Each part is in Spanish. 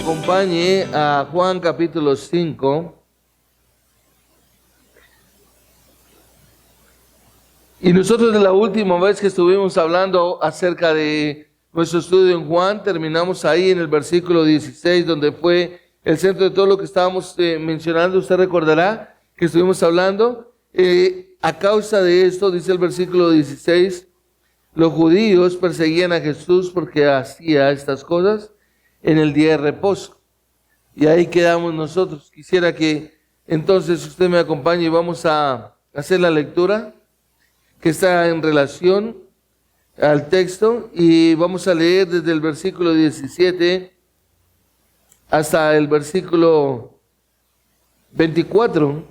acompañe a Juan capítulo 5. Y nosotros de la última vez que estuvimos hablando acerca de nuestro estudio en Juan, terminamos ahí en el versículo 16, donde fue el centro de todo lo que estábamos mencionando. Usted recordará que estuvimos hablando. A causa de esto, dice el versículo 16, los judíos perseguían a Jesús porque hacía estas cosas en el día de reposo. Y ahí quedamos nosotros. Quisiera que entonces usted me acompañe y vamos a hacer la lectura que está en relación al texto, y vamos a leer desde el versículo 17 hasta el versículo 24,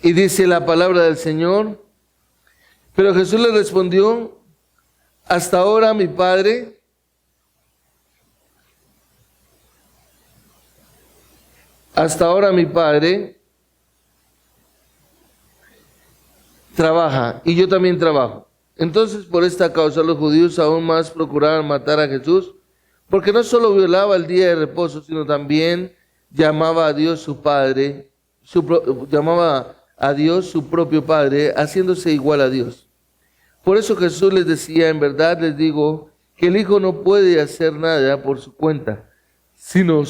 y dice la palabra del Señor: pero Jesús le respondió: hasta ahora mi Padre trabaja, y yo también trabajo. Entonces, por esta causa, los judíos aún más procuraban matar a Jesús, porque no solo violaba el día de reposo, sino también llamaba a Dios su Padre, llamaba a Dios su propio Padre, haciéndose igual a Dios. Por eso Jesús les decía: en verdad les digo que el Hijo no puede hacer nada por su cuenta, sino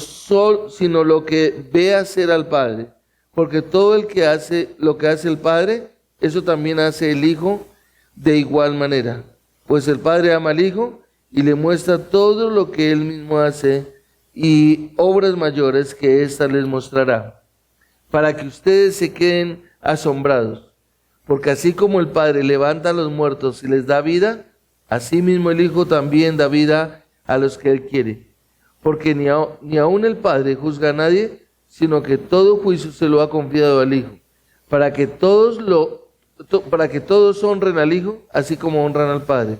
lo que ve hacer al Padre, porque todo el que hace lo que hace el Padre, eso también hace el Hijo de igual manera. Pues el Padre ama al Hijo y le muestra todo lo que Él mismo hace, y obras mayores que ésta les mostrará, para que ustedes se queden asombrados. Porque así como el Padre levanta a los muertos y les da vida, así mismo el Hijo también da vida a los que Él quiere. Porque ni aun el Padre juzga a nadie, sino que todo juicio se lo ha confiado al Hijo, para que todos honren al Hijo, así como honran al Padre.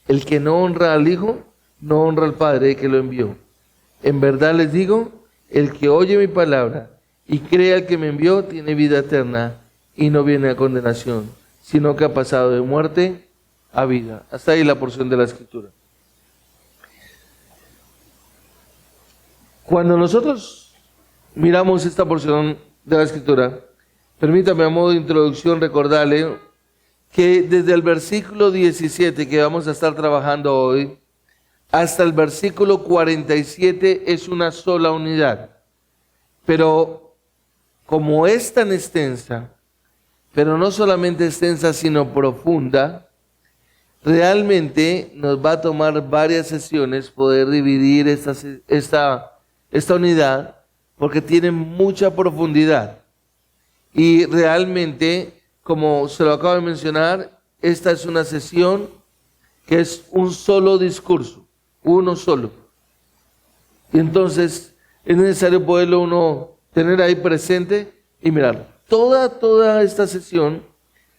El que no honra al Hijo, no honra al Padre que lo envió. En verdad les digo, el que oye mi palabra y cree al que me envió, tiene vida eterna, y no viene a condenación, sino que ha pasado de muerte a vida. Hasta ahí la porción de la Escritura. Cuando nosotros miramos esta porción de la Escritura, permítame a modo de introducción recordarle que desde el versículo 17 que vamos a estar trabajando hoy, hasta el versículo 47 es una sola unidad. Pero como es tan extensa, pero no solamente extensa, sino profunda, realmente nos va a tomar varias sesiones poder dividir esta unidad, porque tiene mucha profundidad. Y realmente, como se lo acabo de mencionar, esta es una sesión que es un solo discurso, uno solo. Y entonces es necesario poderlo uno tener ahí presente y mirar. Toda esta sesión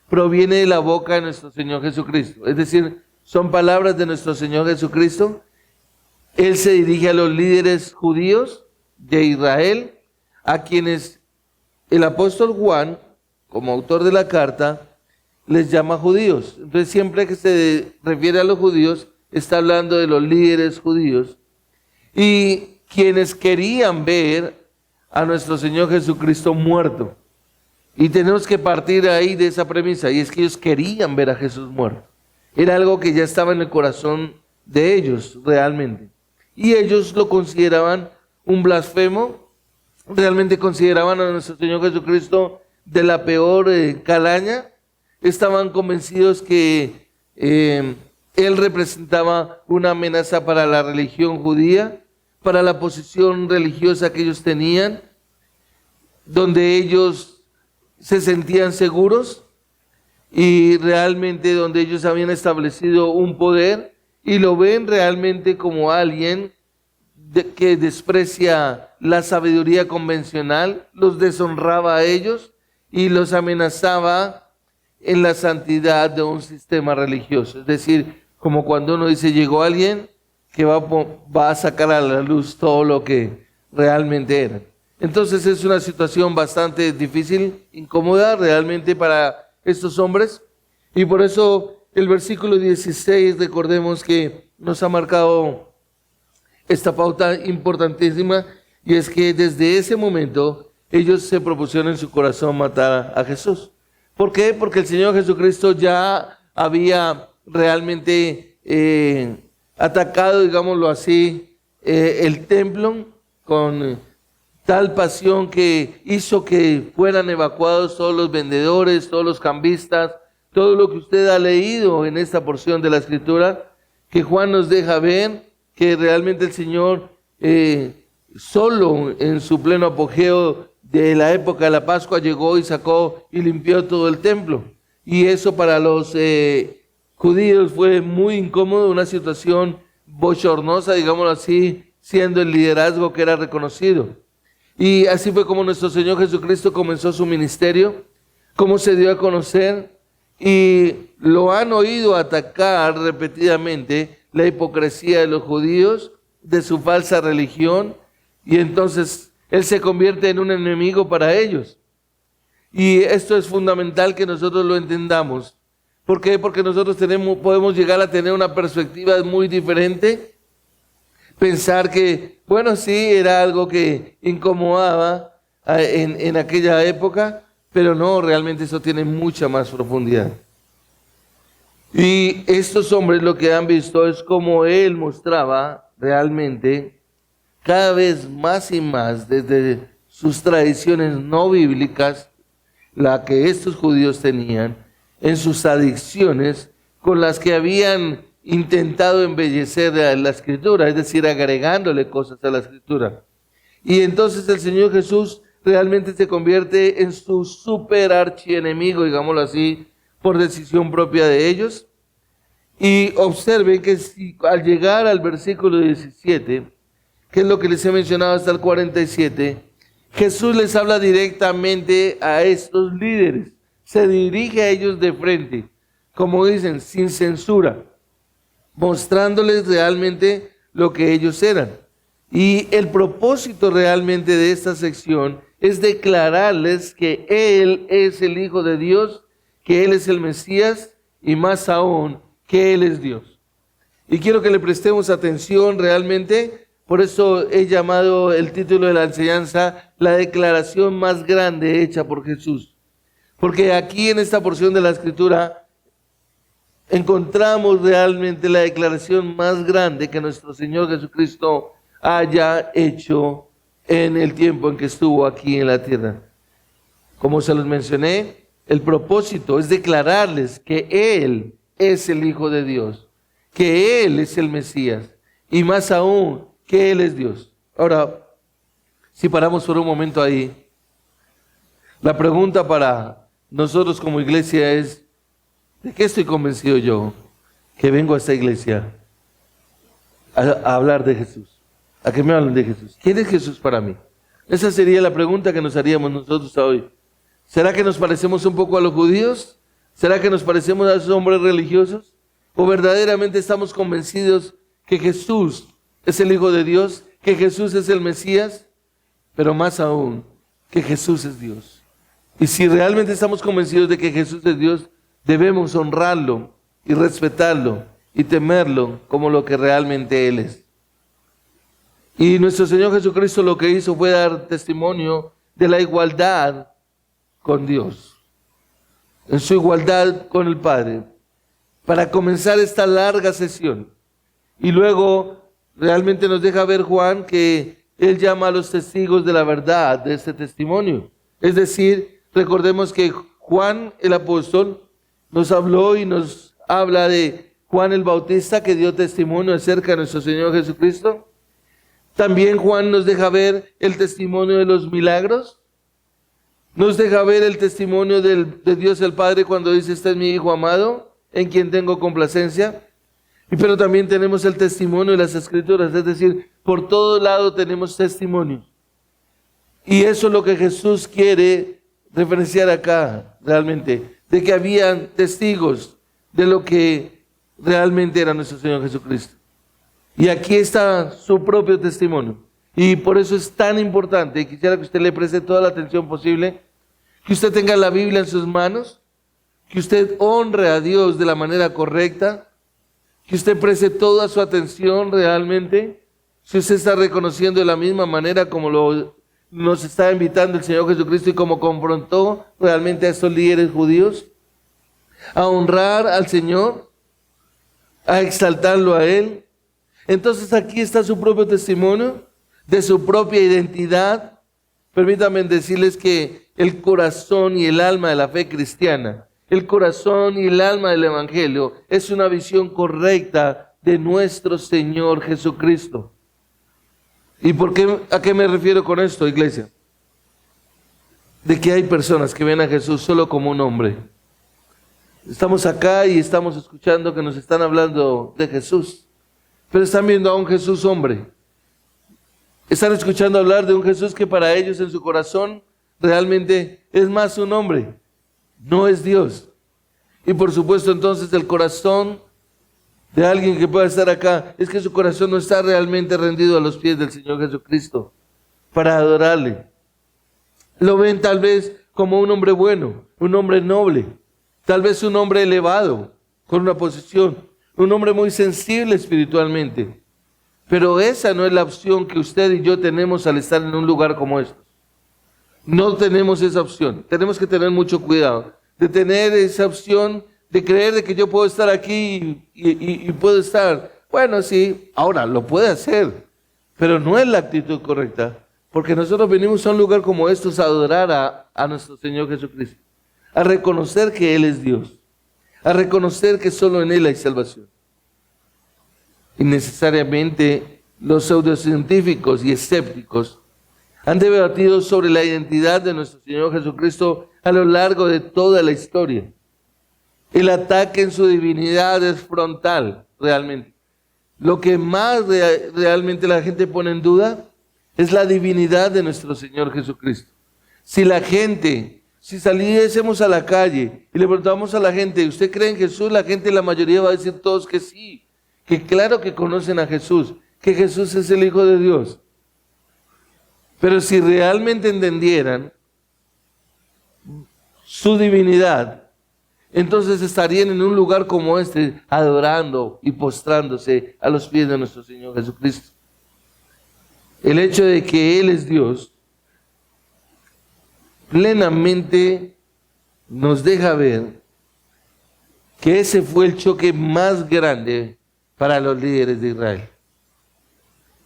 proviene de la boca de nuestro Señor Jesucristo. Es decir, son palabras de nuestro Señor Jesucristo. Él se dirige a los líderes judíos de Israel, a quienes el apóstol Juan, como autor de la carta, les llama judíos. Entonces, siempre que se refiere a los judíos, está hablando de los líderes judíos, y quienes querían ver a nuestro Señor Jesucristo muerto. Y tenemos que partir ahí de esa premisa, y es que ellos querían ver a Jesús muerto. Era algo que ya estaba en el corazón de ellos realmente. Y ellos lo consideraban un blasfemo, realmente consideraban a nuestro Señor Jesucristo de la peor calaña. Estaban convencidos que Él representaba una amenaza para la religión judía, para la posición religiosa que ellos tenían, donde ellos se sentían seguros y realmente donde ellos habían establecido un poder, y lo ven realmente como alguien que desprecia la sabiduría convencional, los deshonraba a ellos y los amenazaba en la santidad de un sistema religioso. Es decir, como cuando uno dice: llegó alguien que va a sacar a la luz todo lo que realmente era. Entonces es una situación bastante difícil, incómoda realmente para estos hombres, y por eso el versículo 16, recordemos que nos ha marcado esta pauta importantísima, y es que desde ese momento ellos se propusieron en su corazón matar a Jesús. ¿Por qué? Porque el Señor Jesucristo ya había realmente atacado, digámoslo así, el templo con tal pasión que hizo que fueran evacuados todos los vendedores, todos los cambistas, todo lo que usted ha leído en esta porción de la Escritura, que Juan nos deja ver que realmente el Señor solo en su pleno apogeo de la época de la Pascua llegó y sacó y limpió todo el templo. Y eso para los judíos fue muy incómodo, una situación bochornosa, digámoslo así, siendo el liderazgo que era reconocido. Y así fue como nuestro Señor Jesucristo comenzó su ministerio, cómo se dio a conocer, y lo han oído atacar repetidamente la hipocresía de los judíos, de su falsa religión, y entonces Él se convierte en un enemigo para ellos. Y esto es fundamental que nosotros lo entendamos. ¿Por qué? Porque nosotros podemos llegar a tener una perspectiva muy diferente, pensar que, bueno, sí, era algo que incomodaba en aquella época, pero no, realmente eso tiene mucha más profundidad. Y estos hombres lo que han visto es cómo Él mostraba realmente cada vez más y más desde sus tradiciones no bíblicas, la que estos judíos tenían, en sus adicciones con las que habían intentado embellecer la Escritura, es decir, agregándole cosas a la Escritura. Y entonces el Señor Jesús realmente se convierte en su super archienemigo, digámoslo así, por decisión propia de ellos. Y observen que al llegar al versículo 17, que es lo que les he mencionado hasta el 47, Jesús les habla directamente a estos líderes, se dirige a ellos de frente, como dicen, sin censura, mostrándoles realmente lo que ellos eran. Y el propósito realmente de esta sección es declararles que Él es el Hijo de Dios, que Él es el Mesías y más aún que Él es Dios. Y quiero que le prestemos atención realmente, por eso he llamado el título de la enseñanza la declaración más grande hecha por Jesús. Porque aquí en esta porción de la Escritura encontramos realmente la declaración más grande que nuestro Señor Jesucristo haya hecho en el tiempo en que estuvo aquí en la tierra. Como se los mencioné, el propósito es declararles que Él es el Hijo de Dios, que Él es el Mesías y más aún que Él es Dios. Ahora, si paramos por un momento ahí, la pregunta para nosotros como iglesia es: ¿de qué estoy convencido yo que vengo a esta iglesia a hablar de Jesús? ¿A que me hablen de Jesús? ¿Quién es Jesús para mí? Esa sería la pregunta que nos haríamos nosotros hoy. ¿Será que nos parecemos un poco a los judíos? ¿Será que nos parecemos a esos hombres religiosos? ¿O verdaderamente estamos convencidos que Jesús es el Hijo de Dios, que Jesús es el Mesías, pero más aún, que Jesús es Dios? Y si realmente estamos convencidos de que Jesús es Dios, debemos honrarlo y respetarlo y temerlo como lo que realmente Él es. Y nuestro Señor Jesucristo lo que hizo fue dar testimonio de la igualdad con Dios, en su igualdad con el Padre, para comenzar esta larga sesión. Y luego realmente nos deja ver Juan que Él llama a los testigos de la verdad de este testimonio. Es decir, recordemos que Juan el apóstol nos habló y nos habla de Juan el Bautista, que dio testimonio acerca de nuestro Señor Jesucristo. También Juan nos deja ver el testimonio de los milagros. Nos deja ver el testimonio de Dios el Padre cuando dice: este es mi Hijo amado, en quien tengo complacencia. Pero también tenemos el testimonio de las Escrituras, es decir, por todo lado tenemos testimonios. Y eso es lo que Jesús quiere referenciar acá, realmente, de que habían testigos de lo que realmente era nuestro Señor Jesucristo. Y aquí está su propio testimonio. Y por eso es tan importante, y quisiera que usted le preste toda la atención posible, que usted tenga la Biblia en sus manos, que usted honre a Dios de la manera correcta, que usted preste toda su atención realmente, si usted está reconociendo de la misma manera como nos está invitando el Señor Jesucristo y como confrontó realmente a estos líderes judíos, a honrar al Señor, a exaltarlo a Él. Entonces aquí está su propio testimonio de su propia identidad. Permítanme decirles que el corazón y el alma de la fe cristiana, el corazón y el alma del Evangelio, es una visión correcta de nuestro Señor Jesucristo. ¿Y a qué me refiero con esto, iglesia? De que hay personas que ven a Jesús solo como un hombre. Estamos acá y estamos escuchando que nos están hablando de Jesús, pero están viendo a un Jesús hombre. Están escuchando hablar de un Jesús que para ellos en su corazón realmente es más un hombre, no es Dios. Y por supuesto entonces el corazón de alguien que pueda estar acá es que su corazón no está realmente rendido a los pies del Señor Jesucristo para adorarle. Lo ven tal vez como un hombre bueno, un hombre noble, tal vez un hombre elevado, con una posición, un hombre muy sensible espiritualmente. Pero esa no es la opción que usted y yo tenemos al estar en un lugar como este. No tenemos esa opción. Tenemos que tener mucho cuidado de tener esa opción de creer de que yo puedo estar aquí y puedo estar. Bueno, sí, ahora lo puede hacer, pero no es la actitud correcta, porque nosotros venimos a un lugar como estos a adorar a nuestro Señor Jesucristo, a reconocer que Él es Dios, a reconocer que solo en Él hay salvación. Y necesariamente los pseudocientíficos y escépticos han debatido sobre la identidad de nuestro Señor Jesucristo a lo largo de toda la historia. El ataque en su divinidad es frontal, realmente. Lo que más realmente la gente pone en duda es la divinidad de nuestro Señor Jesucristo. Si saliésemos a la calle y le preguntamos a la gente, ¿usted cree en Jesús? La gente, la mayoría va a decir todos que sí, que claro que conocen a Jesús, que Jesús es el Hijo de Dios. Pero si realmente entendieran su divinidad, entonces estarían en un lugar como este, adorando y postrándose a los pies de nuestro Señor Jesucristo. El hecho de que Él es Dios, plenamente nos deja ver que ese fue el choque más grande para los líderes de Israel.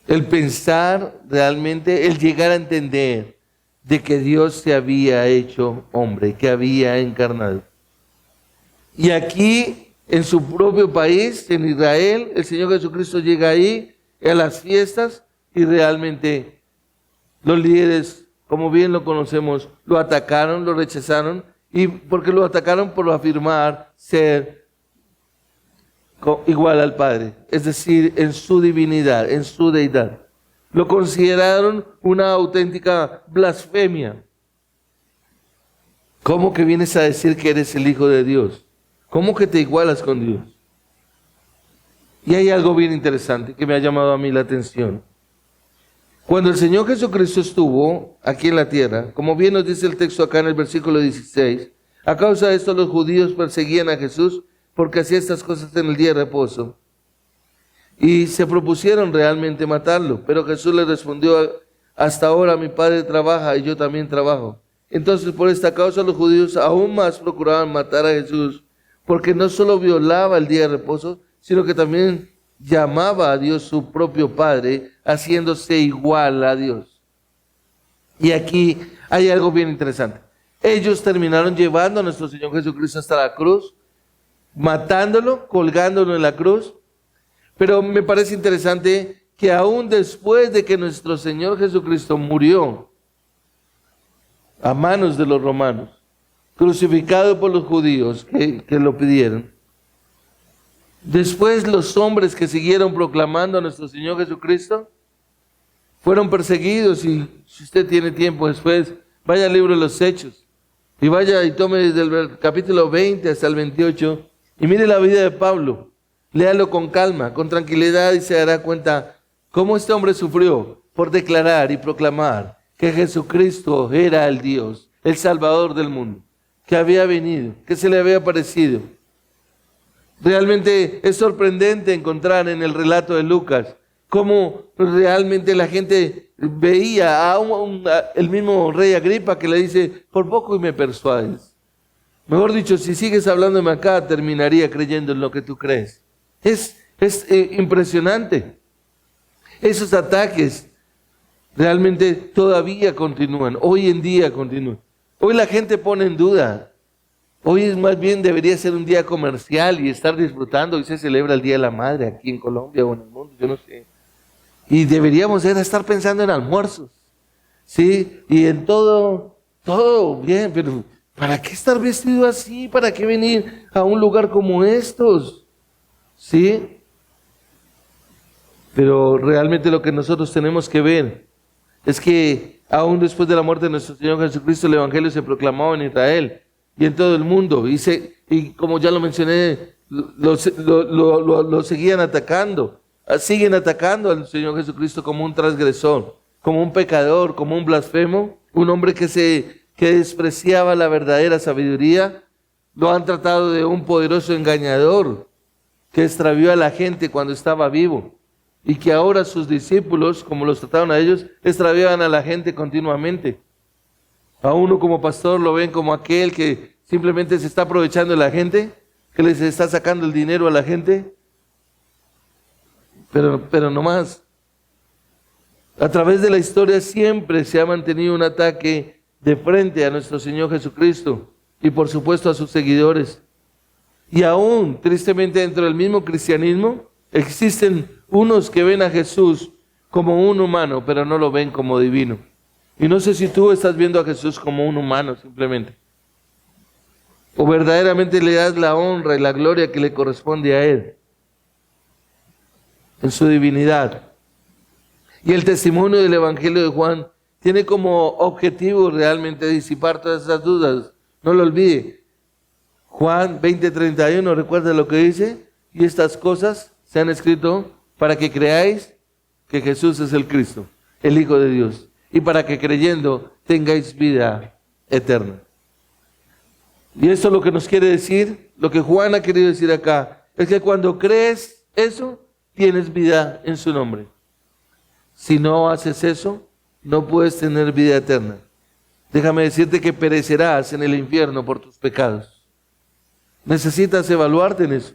El pensar realmente, el llegar a entender de que Dios se había hecho hombre, que había encarnado. Y aquí, en su propio país, en Israel, el Señor Jesucristo llega ahí a las fiestas y realmente los líderes, como bien lo conocemos, lo atacaron, lo rechazaron. ¿Y por qué lo atacaron? Por afirmar ser igual al Padre, es decir, en su divinidad, en su deidad. Lo consideraron una auténtica blasfemia. ¿Cómo que vienes a decir que eres el Hijo de Dios? ¿Cómo que te igualas con Dios? Y hay algo bien interesante que me ha llamado a mí la atención. Cuando el Señor Jesucristo estuvo aquí en la tierra, como bien nos dice el texto acá en el versículo 16, a causa de esto los judíos perseguían a Jesús porque hacía estas cosas en el día de reposo. Y se propusieron realmente matarlo, pero Jesús les respondió, hasta ahora mi Padre trabaja y yo también trabajo. Entonces por esta causa los judíos aún más procuraban matar a Jesús, porque no solo violaba el día de reposo, sino que también llamaba a Dios su propio Padre, haciéndose igual a Dios. Y aquí hay algo bien interesante. Ellos terminaron llevando a nuestro Señor Jesucristo hasta la cruz, matándolo, colgándolo en la cruz. Pero me parece interesante que aún después de que nuestro Señor Jesucristo murió a manos de los romanos, crucificado por los judíos que lo pidieron, después los hombres que siguieron proclamando a nuestro Señor Jesucristo fueron perseguidos. Y si usted tiene tiempo después, vaya al libro de los Hechos y vaya y tome desde el capítulo 20 hasta el 28 y mire la vida de Pablo. Léalo con calma, con tranquilidad y se dará cuenta cómo este hombre sufrió por declarar y proclamar que Jesucristo era el Dios, el Salvador del mundo, que había venido, que se le había aparecido. Realmente es sorprendente encontrar en el relato de Lucas cómo realmente la gente veía a el mismo rey Agripa que le dice, por poco y me persuades. Mejor dicho, si sigues hablándome acá, terminaría creyendo en lo que tú crees. Es impresionante. Esos ataques realmente todavía continúan, hoy en día continúan. Hoy la gente pone en duda. Hoy es más bien debería ser un día comercial y estar disfrutando. Hoy se celebra el Día de la Madre aquí en Colombia o en el mundo, yo no sé. Y deberíamos estar pensando en almuerzos, ¿sí? Y en todo bien, pero ¿para qué estar vestido así? ¿Para qué venir a un lugar como estos? ¿Sí? Pero realmente lo que nosotros tenemos que ver es que aún después de la muerte de nuestro Señor Jesucristo, el Evangelio se proclamaba en Israel y en todo el mundo. Y como ya lo mencioné, lo seguían atacando. Siguen atacando al Señor Jesucristo como un transgresor, como un pecador, como un blasfemo, un hombre que despreciaba la verdadera sabiduría. Lo han tratado de un poderoso engañador que extravió a la gente cuando estaba vivo y que ahora sus discípulos, como los trataron a ellos, extravían a la gente continuamente. A uno como pastor lo ven como aquel que simplemente se está aprovechando de la gente, que les está sacando el dinero a la gente. Pero no más. A través de la historia siempre se ha mantenido un ataque de frente a nuestro Señor Jesucristo y por supuesto a sus seguidores. Y aún, tristemente, dentro del mismo cristianismo, existen unos que ven a Jesús como un humano, pero no lo ven como divino. Y no sé si tú estás viendo a Jesús como un humano simplemente, o verdaderamente le das la honra y la gloria que le corresponde a Él en su divinidad. Y el testimonio del Evangelio de Juan tiene como objetivo realmente disipar todas esas dudas. No lo olvide. Juan 20:31, recuerda lo que dice, y estas cosas se han escrito para que creáis que Jesús es el Cristo, el Hijo de Dios, y para que creyendo tengáis vida eterna. Y esto es lo que nos quiere decir, lo que Juan ha querido decir acá, es que cuando crees eso, tienes vida en su nombre. Si no haces eso, no puedes tener vida eterna. Déjame decirte que perecerás en el infierno por tus pecados. Necesitas evaluarte en eso.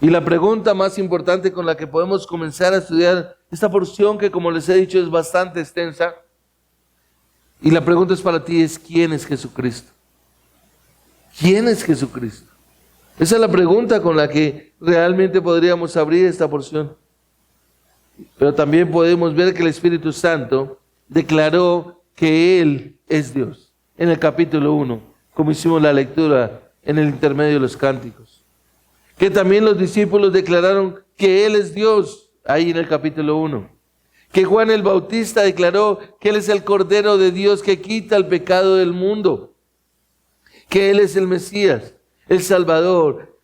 Y la pregunta más importante con la que podemos comenzar a estudiar esta porción, que como les he dicho es bastante extensa, y la pregunta es para ti, es ¿quién es Jesucristo? ¿Quién es Jesucristo? Esa es la pregunta con la que realmente podríamos abrir esta porción. Pero también podemos ver que el Espíritu Santo declaró que Él es Dios. En el capítulo 1, como hicimos la lectura en el intermedio de los cánticos. Que también los discípulos declararon que Él es Dios, ahí en el capítulo 1. Que Juan el Bautista declaró que Él es el Cordero de Dios que quita el pecado del mundo. Que Él es el Mesías, el Salvador,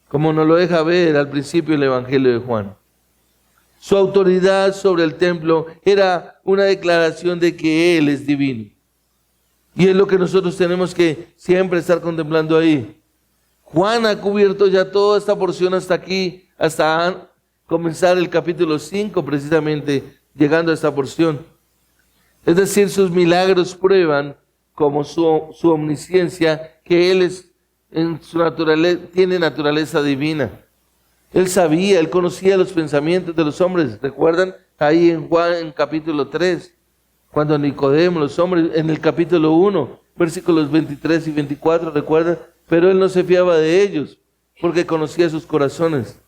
como nos lo deja ver al principio el Evangelio de Juan. Su autoridad sobre el templo era una declaración de que Él es divino. Y es lo que nosotros tenemos que siempre estar contemplando ahí. Juan ha cubierto ya toda esta porción hasta aquí, hasta comenzar el capítulo 5 precisamente, llegando a esta porción. Es decir, sus milagros prueban como su omnisciencia, que Él es en su naturaleza, tiene naturaleza divina. Él sabía, Él conocía los pensamientos de los hombres. ¿Recuerdan? Ahí en Juan, en capítulo 3, cuando Nicodemo, los hombres, en el capítulo 1, versículos 23 y 24, ¿recuerdan? Pero Él no se fiaba de ellos, porque conocía sus corazones.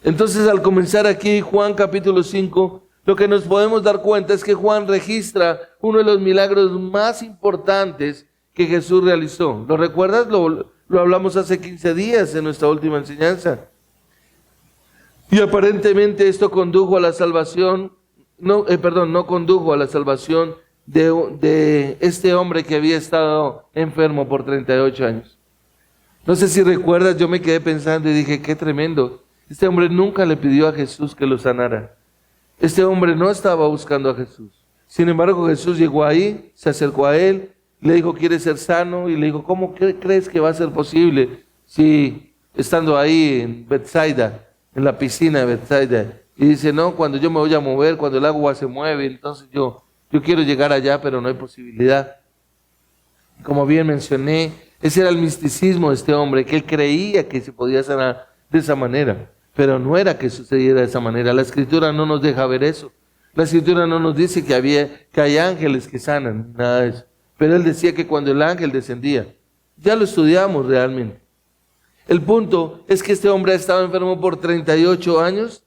Entonces, al comenzar aquí Juan capítulo 5, lo que nos podemos dar cuenta es que Juan registra uno de los milagros más importantes que Jesús realizó. ¿Lo recuerdas? Lo hablamos hace 15 días en nuestra última enseñanza. Y aparentemente esto condujo a la salvación, no condujo a la salvación de este hombre que había estado enfermo por 38 años. No sé si recuerdas, yo me quedé pensando y dije, qué tremendo. Este hombre nunca le pidió a Jesús que lo sanara. Este hombre no estaba buscando a Jesús. Sin embargo, Jesús llegó ahí, se acercó a él, le dijo, ¿quieres ser sano? Y le dijo, ¿cómo crees que va a ser posible si estando ahí en Bethsaida, en la piscina de Bethsaida, Y dice, no, cuando yo me voy a mover, cuando el agua se mueve, entonces yo quiero llegar allá, pero no hay posibilidad. Como bien mencioné, ese era el misticismo de este hombre, que él creía que se podía sanar de esa manera, pero no era que sucediera de esa manera. La Escritura no nos deja ver eso. La Escritura no nos dice que hay ángeles que sanan, nada de eso. Pero él decía que cuando el ángel descendía, ya lo estudiamos realmente. El punto es que este hombre ha estado enfermo por 38 años.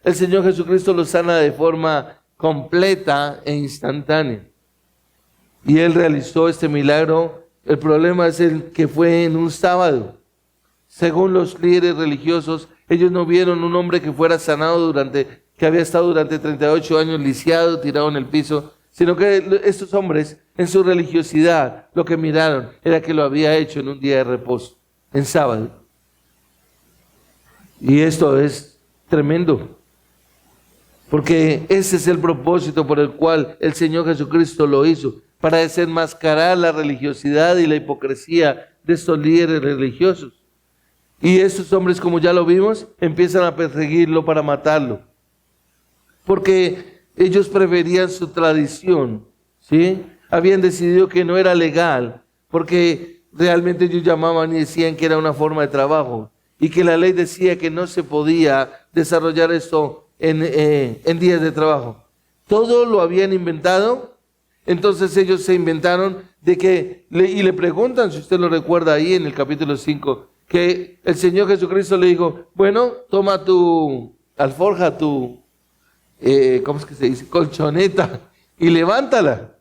El Señor Jesucristo lo sana de forma completa e instantánea. Y él realizó este milagro. El problema es el que fue en un sábado. Según los líderes religiosos, ellos no vieron un hombre que fuera sanado que había estado durante 38 años lisiado, tirado en el piso, sino que estos hombres, en su religiosidad, lo que miraron era que lo había hecho en un día de reposo, en sábado. Y esto es tremendo, porque ese es el propósito por el cual el Señor Jesucristo lo hizo, para desenmascarar la religiosidad y la hipocresía de estos líderes religiosos. Y estos hombres, como ya lo vimos, empiezan a perseguirlo para matarlo, porque ellos preferían su tradición, ¿sí? Habían decidido que no era legal, porque realmente ellos llamaban y decían que era una forma de trabajo, y que la ley decía que no se podía desarrollar esto en días de trabajo. Todo lo habían inventado. Entonces ellos se inventaron y le preguntan, si usted lo recuerda ahí en el capítulo 5, que el Señor Jesucristo le dijo, bueno, toma tu alforja, ¿cómo es que se dice? Colchoneta, y levántala.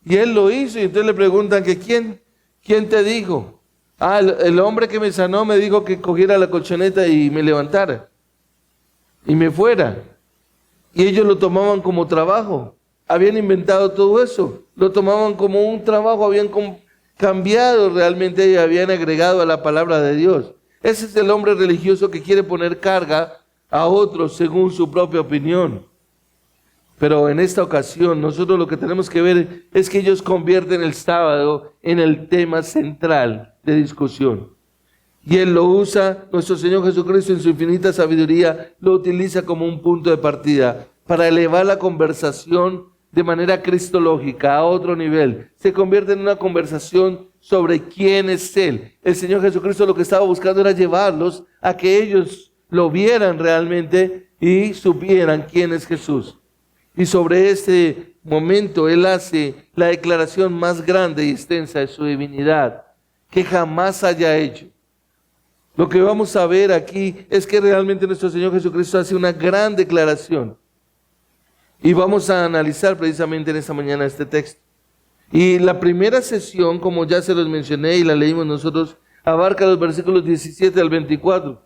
Y él lo hizo, y entonces le preguntan que ¿quién te dijo? Ah, el hombre que me sanó me dijo que cogiera la colchoneta y me levantara, y me fuera. Y ellos lo tomaban como trabajo. Habían inventado todo eso, lo tomaban como un trabajo, habían cambiado realmente y habían agregado a la palabra de Dios. Ese es el hombre religioso que quiere poner carga a otros según su propia opinión. Pero en esta ocasión nosotros lo que tenemos que ver es que ellos convierten el sábado en el tema central de discusión. Y Él lo usa, nuestro Señor Jesucristo en su infinita sabiduría, lo utiliza como un punto de partida para elevar la conversación de manera cristológica a otro nivel. Se convierte en una conversación sobre quién es Él. El Señor Jesucristo lo que estaba buscando era llevarlos a que ellos lo vieran realmente y supieran quién es Jesús. Y sobre este momento Él hace la declaración más grande y extensa de su divinidad que jamás haya hecho. Lo que vamos a ver aquí es que realmente nuestro Señor Jesucristo hace una gran declaración. Y vamos a analizar precisamente en esta mañana este texto. Y la primera sesión, como ya se los mencioné y la leímos nosotros, abarca los versículos 17 al 24.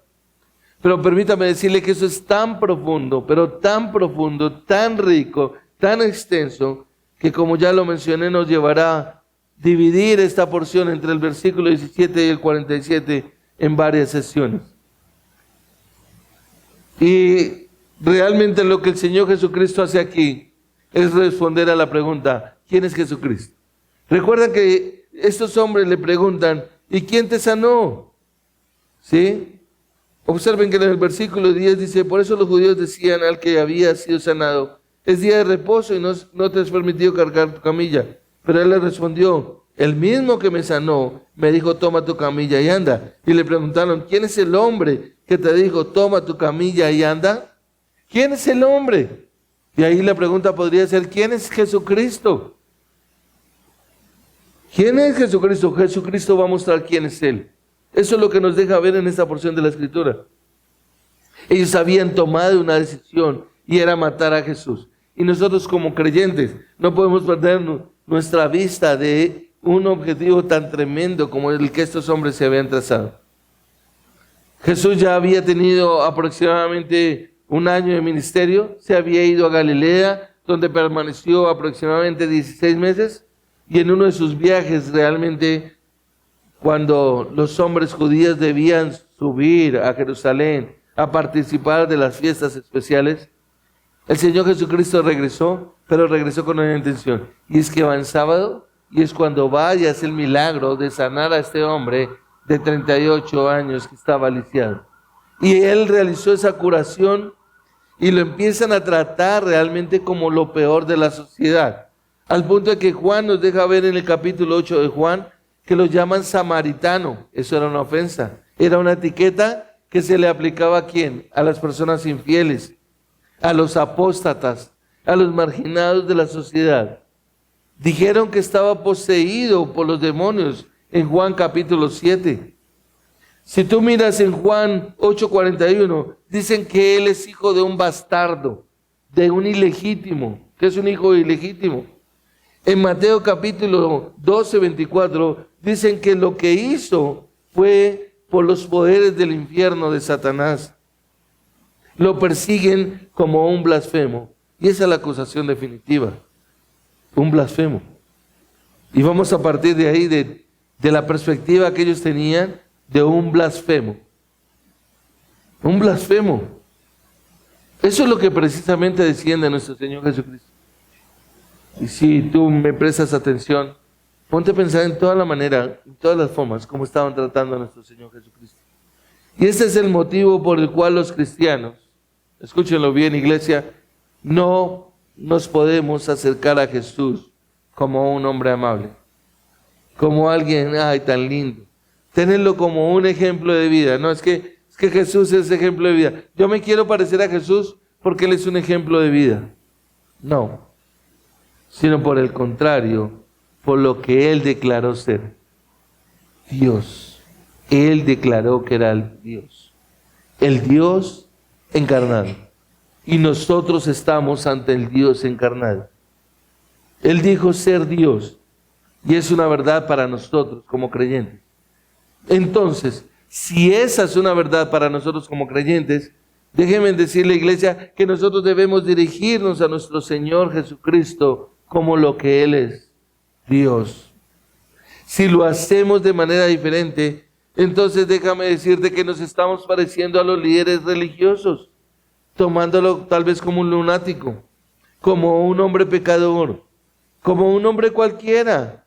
Pero permítame decirle que eso es tan profundo, pero tan profundo, tan rico, tan extenso, que como ya lo mencioné, nos llevará a dividir esta porción entre el versículo 17 y el 47 en varias sesiones. Y realmente lo que el Señor Jesucristo hace aquí es responder a la pregunta, ¿quién es Jesucristo? Recuerda que estos hombres le preguntan, ¿y quién te sanó? ¿Sí? Observen que en el versículo 10 dice, por eso los judíos decían al que había sido sanado, es día de reposo y no te has permitido cargar tu camilla. Pero él le respondió, el mismo que me sanó me dijo, toma tu camilla y anda. Y le preguntaron, ¿quién es el hombre que te dijo, toma tu camilla y anda? ¿Quién es el hombre? Y ahí la pregunta podría ser, ¿quién es Jesucristo? ¿Quién es Jesucristo? Jesucristo va a mostrar quién es Él. Eso es lo que nos deja ver en esta porción de la Escritura. Ellos habían tomado una decisión y era matar a Jesús. Y nosotros como creyentes no podemos perder nuestra vista de un objetivo tan tremendo como el que estos hombres se habían trazado. Jesús ya había tenido aproximadamente un año de ministerio, se había ido a Galilea, donde permaneció aproximadamente 16 meses, y en uno de sus viajes realmente, cuando los hombres judíos debían subir a Jerusalén a participar de las fiestas especiales, el Señor Jesucristo regresó, pero regresó con una intención, y es que va en sábado, y es cuando va y hace el milagro de sanar a este hombre de 38 años que estaba lisiado. Y él realizó esa curación, y lo empiezan a tratar realmente como lo peor de la sociedad. Al punto de que Juan nos deja ver en el capítulo 8 de Juan que lo llaman samaritano. Eso era una ofensa. Era una etiqueta que se le aplicaba ¿a quién? A las personas infieles, a los apóstatas, a los marginados de la sociedad. Dijeron que estaba poseído por los demonios en Juan capítulo 7. Si tú miras en Juan 8:41, dicen que él es hijo de un bastardo, de un ilegítimo. ¿Qué es un hijo ilegítimo? En Mateo capítulo 12:24, dicen que lo que hizo fue por los poderes del infierno de Satanás. Lo persiguen como un blasfemo. Y esa es la acusación definitiva. Un blasfemo. Y vamos a partir de ahí, de la perspectiva que ellos tenían de un blasfemo. Un blasfemo. Eso es lo que precisamente decían de nuestro Señor Jesucristo. Y si tú me prestas atención, ponte a pensar en toda la manera, en todas las formas, como estaban tratando a nuestro Señor Jesucristo. Y ese es el motivo por el cual los cristianos, escúchenlo bien, iglesia, no nos podemos acercar a Jesús como un hombre amable, como alguien, ay, tan lindo. Tenerlo como un ejemplo de vida. No, es que Jesús es ejemplo de vida. Yo me quiero parecer a Jesús porque Él es un ejemplo de vida. No, sino por el contrario, por lo que Él declaró ser. Dios. Él declaró que era el Dios encarnado. Y nosotros estamos ante el Dios encarnado. Él dijo ser Dios. Y es una verdad para nosotros como creyentes. Entonces, si esa es una verdad para nosotros como creyentes, déjenme decirle, iglesia, que nosotros debemos dirigirnos a nuestro Señor Jesucristo como lo que Él es, Dios. Si lo hacemos de manera diferente, entonces déjame decirte que nos estamos pareciendo a los líderes religiosos, tomándolo tal vez como un lunático, como un hombre pecador, como un hombre cualquiera,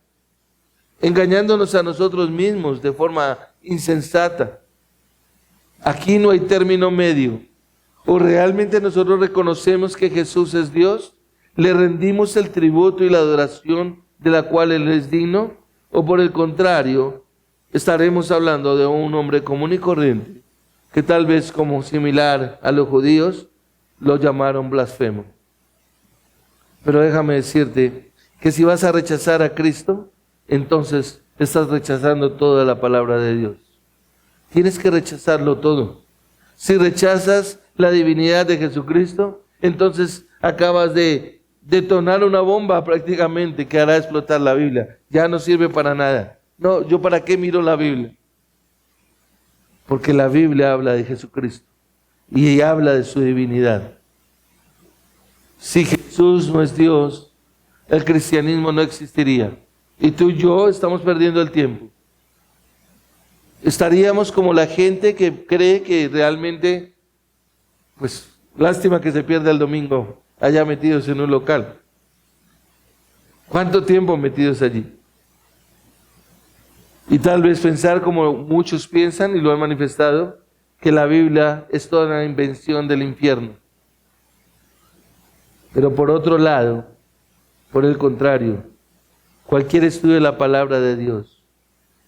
engañándonos a nosotros mismos de forma insensata. Aquí no hay término medio. O realmente nosotros reconocemos que Jesús es Dios, le rendimos el tributo y la adoración de la cual Él es digno, o por el contrario, estaremos hablando de un hombre común y corriente, que tal vez como similar a los judíos, lo llamaron blasfemo. Pero déjame decirte que si vas a rechazar a Cristo, entonces estás rechazando toda la palabra de Dios. Tienes que rechazarlo todo. Si rechazas la divinidad de Jesucristo, entonces acabas de detonar una bomba prácticamente que hará explotar la Biblia. Ya no sirve para nada. No, ¿yo para qué miro la Biblia? Porque la Biblia habla de Jesucristo y habla de su divinidad. Si Jesús no es Dios, el cristianismo no existiría. Y tú y yo estamos perdiendo el tiempo. Estaríamos como la gente que cree que realmente, pues, lástima que se pierda el domingo allá metidos en un local. ¿Cuánto tiempo metidos allí? Y tal vez pensar como muchos piensan y lo han manifestado, que la Biblia es toda una invención del infierno. Pero por otro lado, por el contrario, cualquier estudio de la palabra de Dios,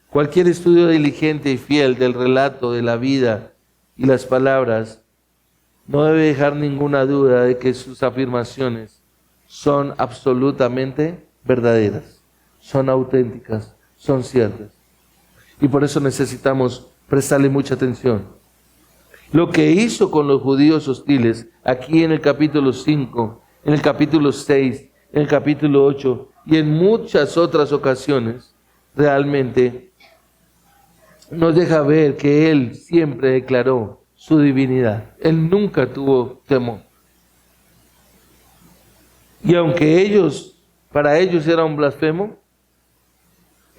cualquier estudio diligente y fiel del relato de la vida y las palabras, no debe dejar ninguna duda de que sus afirmaciones son absolutamente verdaderas, son auténticas, son ciertas. Y por eso necesitamos prestarle mucha atención. Lo que hizo con los judíos hostiles, aquí en el capítulo 5, en el capítulo 6, en el capítulo 8 y en muchas otras ocasiones, realmente nos deja ver que Él siempre declaró su divinidad. Él nunca tuvo temor. Y aunque para ellos era un blasfemo,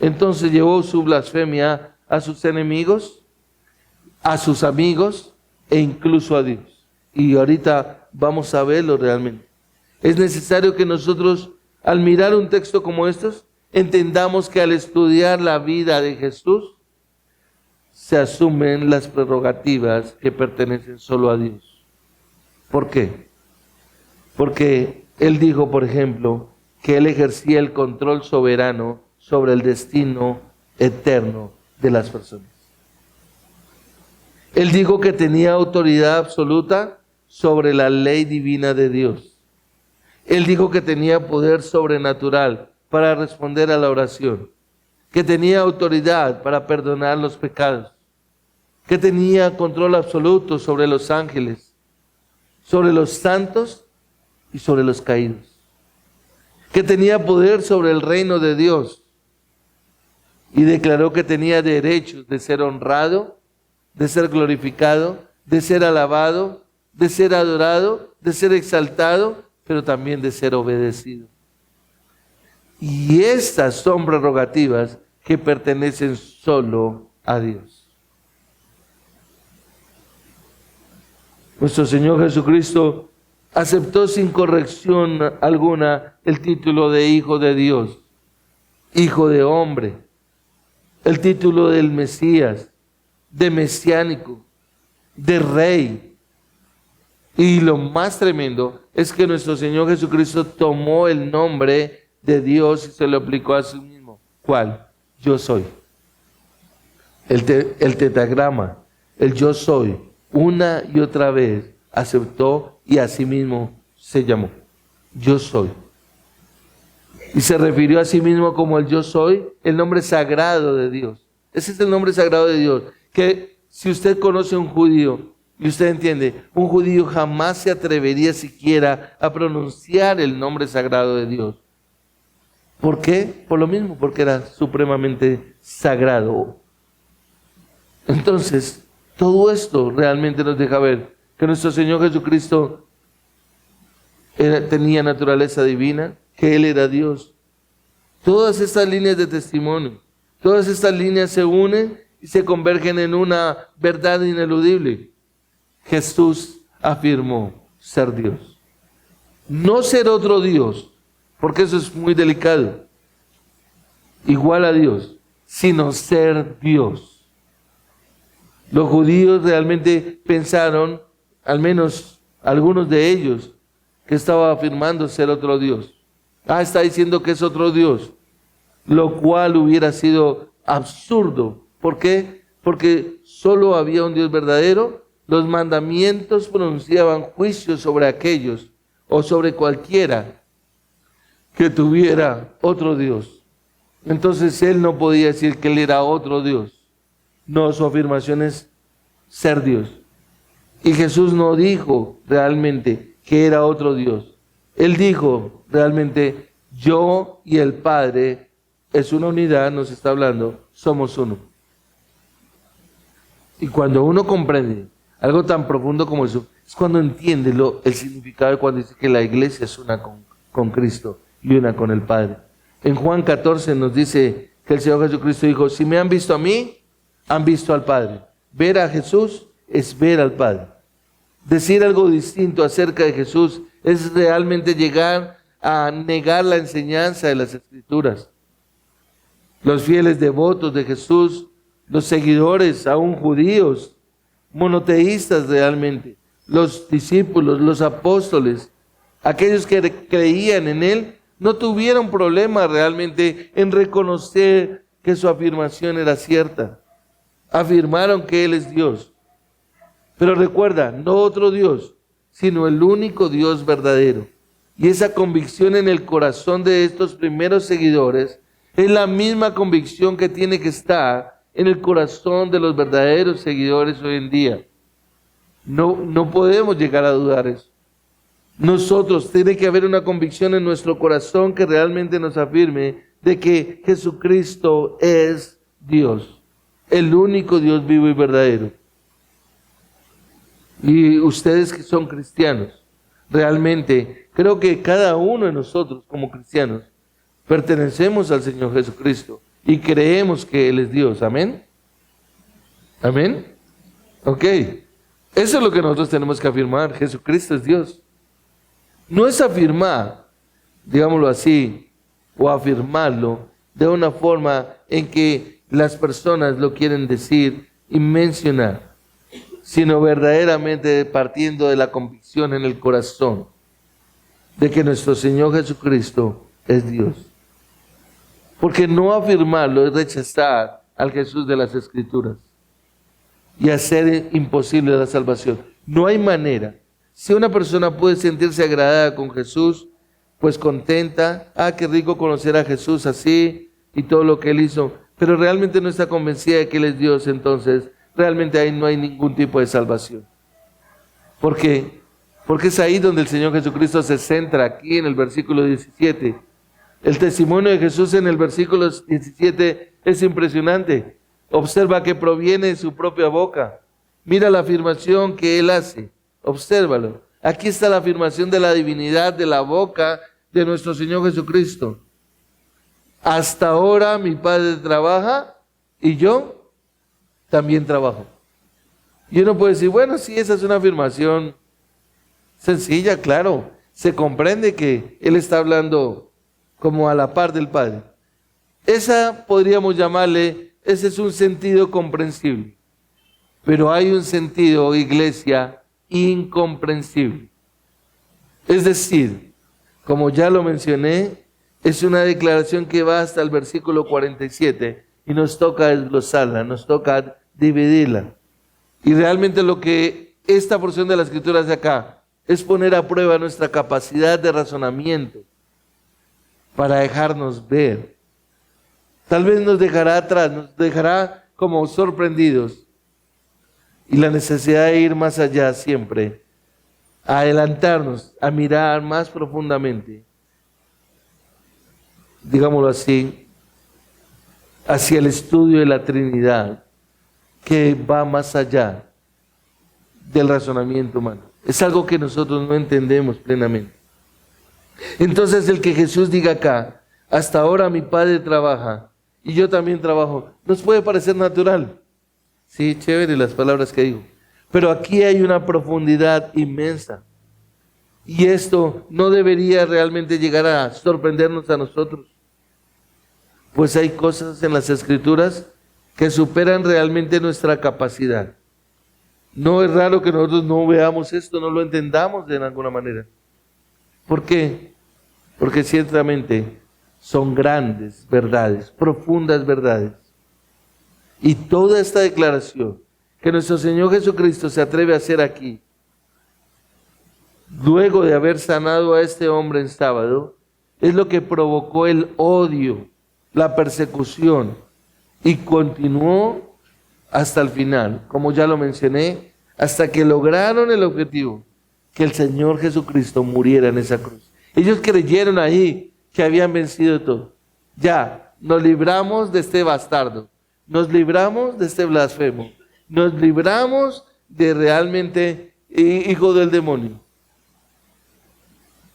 entonces llevó su blasfemia a sus enemigos, a sus amigos e incluso a Dios. Y ahorita vamos a verlo realmente. Es necesario que nosotros, al mirar un texto como estos, entendamos que al estudiar la vida de Jesús, se asumen las prerrogativas que pertenecen solo a Dios. ¿Por qué? Porque él dijo, por ejemplo, que él ejercía el control soberano sobre el destino eterno de las personas. Él dijo que tenía autoridad absoluta sobre la ley divina de Dios. Él dijo que tenía poder sobrenatural para responder a la oración, que tenía autoridad para perdonar los pecados, que tenía control absoluto sobre los ángeles, sobre los santos y sobre los caídos, que tenía poder sobre el reino de Dios, y declaró que tenía derechos de ser honrado, de ser glorificado, de ser alabado, de ser adorado, de ser exaltado, pero también de ser obedecido. Y estas son prerrogativas que pertenecen solo a Dios. Nuestro Señor Jesucristo aceptó sin corrección alguna el título de Hijo de Dios, Hijo de hombre, el título del Mesías, de mesiánico, de rey. Y lo más tremendo es que nuestro Señor Jesucristo tomó el nombre de Dios y se lo aplicó a sí mismo. ¿Cuál? Yo soy. El tetragrama, el yo soy, una y otra vez aceptó y a sí mismo se llamó. Yo soy. Y se refirió a sí mismo como el yo soy, el nombre sagrado de Dios. Ese es el nombre sagrado de Dios. Que si usted conoce a un judío y usted entiende, un judío jamás se atrevería siquiera a pronunciar el nombre sagrado de Dios. ¿Por qué? Por lo mismo, porque era supremamente sagrado. Entonces, todo esto realmente nos deja ver que nuestro Señor Jesucristo tenía naturaleza divina, que Él era Dios. Todas estas líneas de testimonio, todas estas líneas se unen y se convergen en una verdad ineludible. Jesús afirmó ser Dios. No ser otro Dios, porque eso es muy delicado, igual a Dios, sino ser Dios. Los judíos realmente pensaron, al menos algunos de ellos, que estaba afirmando ser otro Dios. Está diciendo que es otro Dios, lo cual hubiera sido absurdo. ¿Por qué? Porque solo había un Dios verdadero. Los mandamientos pronunciaban juicios sobre aquellos o sobre cualquiera que tuviera otro Dios. Entonces él no podía decir que él era otro Dios. No, su afirmación es ser Dios. Y Jesús no dijo realmente que era otro Dios. Él dijo realmente, yo y el Padre es una unidad, nos está hablando, somos uno. Y cuando uno comprende algo tan profundo como eso, es cuando entiende el significado de cuando dice que la iglesia es una con Cristo y una con el Padre. En Juan 14 nos dice que el Señor Jesucristo dijo, si me han visto a mí, han visto al Padre. Ver a Jesús es ver al Padre. Decir algo distinto acerca de Jesús es realmente llegar a negar la enseñanza de las Escrituras. Los fieles devotos de Jesús, los seguidores, aún judíos, monoteístas realmente, los discípulos, los apóstoles, aquellos que creían en Él, no tuvieron problema realmente en reconocer que su afirmación era cierta. Afirmaron que Él es Dios. Pero recuerda, no otro Dios, sino el único Dios verdadero. Y esa convicción en el corazón de estos primeros seguidores es la misma convicción que tiene que estar en el corazón de los verdaderos seguidores hoy en día. No podemos llegar a dudar eso. Nosotros, tiene que haber una convicción en nuestro corazón que realmente nos afirme de que Jesucristo es Dios, el único Dios vivo y verdadero. Y ustedes que son cristianos, realmente creo que cada uno de nosotros como cristianos pertenecemos al Señor Jesucristo y creemos que Él es Dios. ¿Amén? ¿Amén? Ok. Eso es lo que nosotros tenemos que afirmar. Jesucristo es Dios. No es afirmar, digámoslo así, o afirmarlo de una forma en que las personas lo quieren decir y mencionar, sino verdaderamente partiendo de la convicción en el corazón de que nuestro Señor Jesucristo es Dios. Porque no afirmarlo es rechazar al Jesús de las Escrituras y hacer imposible la salvación. No hay manera. Si una persona puede sentirse agradada con Jesús, pues contenta, qué rico conocer a Jesús así y todo lo que Él hizo, pero realmente no está convencida de que Él es Dios, entonces realmente ahí no hay ningún tipo de salvación. ¿Por qué? Porque es ahí donde el Señor Jesucristo se centra, aquí en el versículo 17. El testimonio de Jesús en el versículo 17 es impresionante. Observa que proviene de su propia boca. Mira la afirmación que Él hace. Obsérvalo. Aquí está la afirmación de la divinidad de la boca de nuestro Señor Jesucristo. Hasta ahora mi Padre trabaja y yo también trabajo. Y uno puede decir, bueno, sí, esa es una afirmación sencilla, claro. Se comprende que Él está hablando como a la par del Padre. Esa podríamos llamarle, ese es un sentido comprensible. Pero hay un sentido, iglesia, incomprensible. Es decir, como ya lo mencioné, es una declaración que va hasta el versículo 47 y nos toca desglosarla, nos toca dividirla. Y realmente lo que esta porción de la Escritura hace acá es poner a prueba nuestra capacidad de razonamiento para dejarnos ver. Tal vez nos dejará atrás, nos dejará como sorprendidos. Y la necesidad de ir más allá siempre, a adelantarnos, a mirar más profundamente, digámoslo así, hacia el estudio de la Trinidad, que va más allá del razonamiento humano. Es algo que nosotros no entendemos plenamente. Entonces el que Jesús diga acá, hasta ahora mi Padre trabaja y yo también trabajo, nos puede parecer natural. Sí, chévere las palabras que digo. Pero aquí hay una profundidad inmensa. Y esto no debería realmente llegar a sorprendernos a nosotros. Pues hay cosas en las Escrituras que superan realmente nuestra capacidad. No es raro que nosotros no veamos esto, no lo entendamos de alguna manera. ¿Por qué? Porque ciertamente son grandes verdades, profundas verdades. Y toda esta declaración que nuestro Señor Jesucristo se atreve a hacer aquí, luego de haber sanado a este hombre en sábado, es lo que provocó el odio, la persecución, y continuó hasta el final, como ya lo mencioné, hasta que lograron el objetivo, que el Señor Jesucristo muriera en esa cruz. Ellos creyeron ahí que habían vencido todo. Ya, nos libramos de este bastardo. Nos libramos de este blasfemo. Nos libramos de realmente hijo del demonio.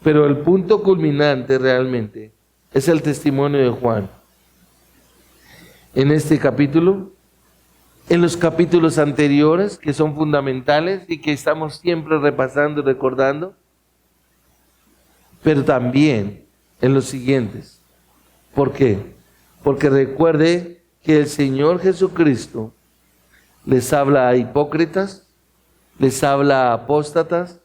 Pero el punto culminante realmente es el testimonio de Juan. En este capítulo, en los capítulos anteriores, que son fundamentales y que estamos siempre repasando y recordando, pero también en los siguientes. ¿Por qué? Porque recuerde que el Señor Jesucristo les habla a hipócritas, les habla a apóstatas,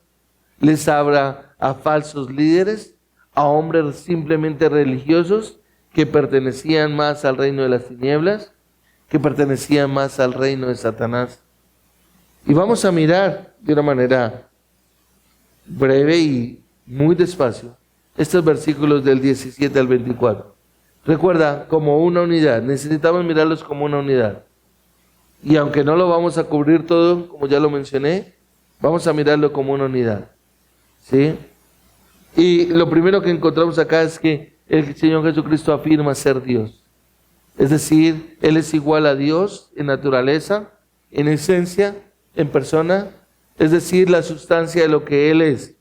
les habla a falsos líderes, a hombres simplemente religiosos que pertenecían más al reino de las tinieblas, que pertenecían más al reino de Satanás. Y vamos a mirar de una manera breve y muy despacio estos versículos del 17 al 24. Recuerda, como una unidad, necesitamos mirarlos como una unidad. Y aunque no lo vamos a cubrir todo, como ya lo mencioné, vamos a mirarlo como una unidad. ¿Sí? Y lo primero que encontramos acá es que el Señor Jesucristo afirma ser Dios. Es decir, Él es igual a Dios en naturaleza, en esencia, en persona, es decir, la sustancia de lo que Él es.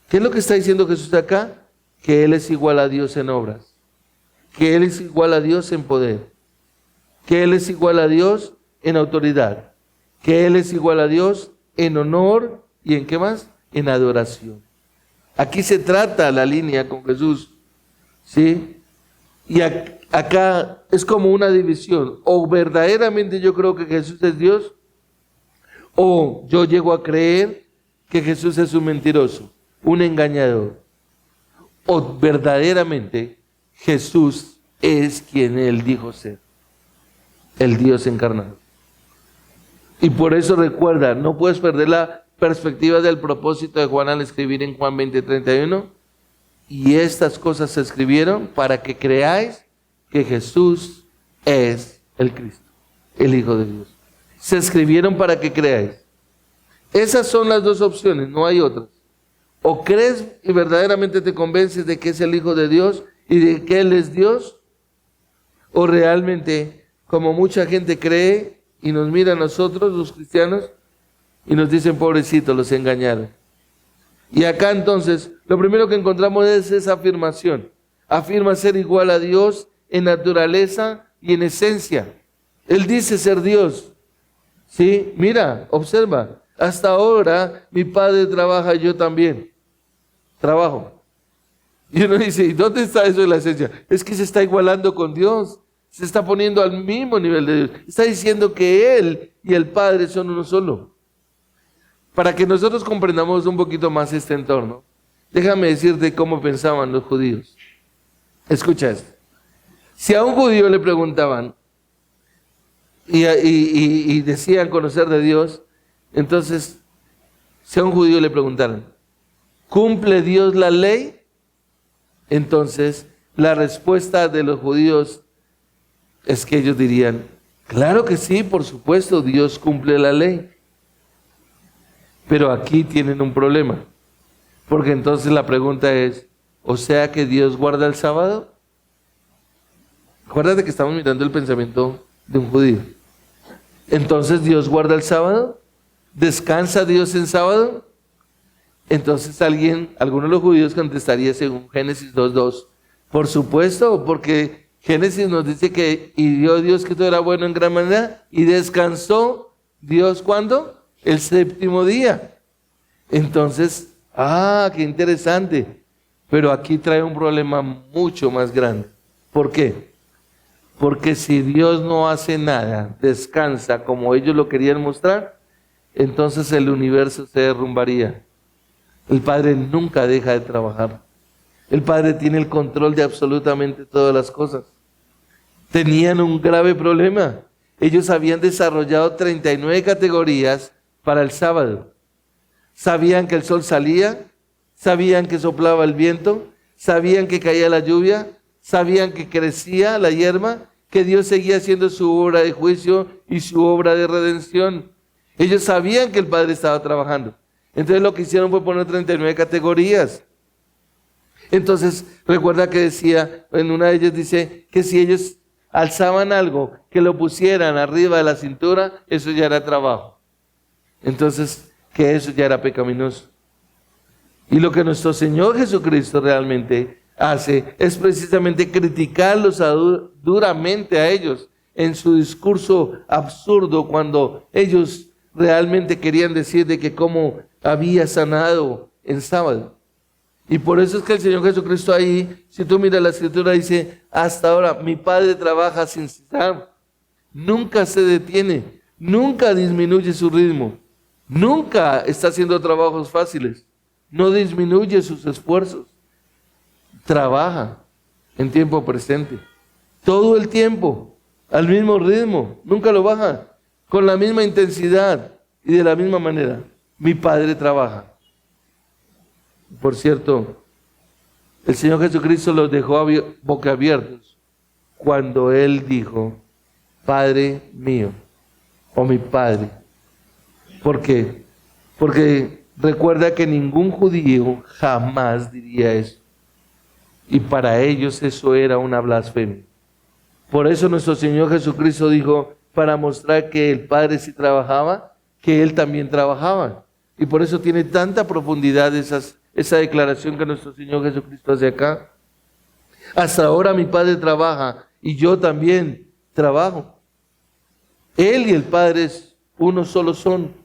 ¿Qué es lo que está diciendo Jesús acá? Que Él es igual a Dios en obras, que Él es igual a Dios en poder, que Él es igual a Dios en autoridad, que Él es igual a Dios en honor y en ¿qué más? En adoración. Aquí se trata la línea con Jesús, ¿sí? Y acá es como una división. O verdaderamente yo creo que Jesús es Dios, O yo llego a creer que Jesús es un mentiroso, un engañador. O verdaderamente Jesús es quien Él dijo ser, el Dios encarnado. Y por eso recuerda, no puedes perder la perspectiva del propósito de Juan al escribir en Juan 20:31. Y estas cosas se escribieron para que creáis que Jesús es el Cristo, el Hijo de Dios. Se escribieron para que creáis. Esas son las dos opciones, no hay otras. O crees y verdaderamente te convences de que es el Hijo de Dios y de que Él es Dios, o realmente, como mucha gente cree y nos mira a nosotros, los cristianos, y nos dicen, pobrecitos, los engañaron. Y acá entonces, lo primero que encontramos es esa afirmación. Afirma ser igual a Dios en naturaleza y en esencia. Él dice ser Dios. ¿Sí? Mira, observa. Hasta ahora mi Padre trabaja y yo también. Trabajo. Y uno dice, ¿y dónde está eso de la esencia? Es que se está igualando con Dios. Se está poniendo al mismo nivel de Dios. Está diciendo que Él y el Padre son uno solo. Para que nosotros comprendamos un poquito más este entorno, déjame decirte cómo pensaban los judíos. Escucha esto. Si a un judío le preguntaban y decían conocer de Dios, entonces, si a un judío le preguntaran, ¿cumple Dios la ley? Entonces, la respuesta de los judíos es que ellos dirían, claro que sí, por supuesto, Dios cumple la ley. Pero aquí tienen un problema, porque entonces la pregunta es, ¿o sea que Dios guarda el sábado? Acuérdate que estamos mirando el pensamiento de un judío. Entonces, ¿Dios guarda el sábado? ¿Descansa Dios en sábado? Entonces alguno de los judíos contestaría según Génesis 2:2, por supuesto, porque Génesis nos dice que y vio Dios que todo era bueno en gran manera y descansó Dios ¿cuándo? El séptimo día. Entonces, qué interesante. Pero aquí trae un problema mucho más grande. ¿Por qué? Porque si Dios no hace nada, descansa como ellos lo querían mostrar, entonces el universo se derrumbaría. El Padre nunca deja de trabajar. El Padre tiene el control de absolutamente todas las cosas. Tenían un grave problema. Ellos habían desarrollado 39 categorías para el sábado. Sabían que el sol salía, sabían que soplaba el viento, sabían que caía la lluvia, sabían que crecía la hierba, que Dios seguía haciendo su obra de juicio y su obra de redención. Ellos sabían que el Padre estaba trabajando. Entonces lo que hicieron fue poner 39 categorías. Entonces recuerda que decía, en una de ellas dice que si ellos alzaban algo, que lo pusieran arriba de la cintura, eso ya era trabajo. Entonces, que eso ya era pecaminoso. Y lo que nuestro Señor Jesucristo realmente hace es precisamente criticarlos duramente a ellos en su discurso absurdo cuando ellos realmente querían decir de que cómo había sanado en sábado. Y por eso es que el Señor Jesucristo ahí, si tú miras la escritura, dice, hasta ahora mi Padre trabaja sin cesar, nunca se detiene, nunca disminuye su ritmo. Nunca está haciendo trabajos fáciles, no disminuye sus esfuerzos, trabaja en tiempo presente, todo el tiempo, al mismo ritmo, nunca lo baja, con la misma intensidad y de la misma manera. Mi Padre trabaja. Por cierto, el Señor Jesucristo los dejó boquiabiertos cuando Él dijo, Padre mío, o mi Padre. ¿Por qué? Porque recuerda que ningún judío jamás diría eso. Y para ellos eso era una blasfemia. Por eso nuestro Señor Jesucristo dijo, para mostrar que el Padre sí trabajaba, que Él también trabajaba. Y por eso tiene tanta profundidad esa declaración que nuestro Señor Jesucristo hace acá. Hasta ahora mi Padre trabaja y yo también trabajo. Él y el Padre uno solo son.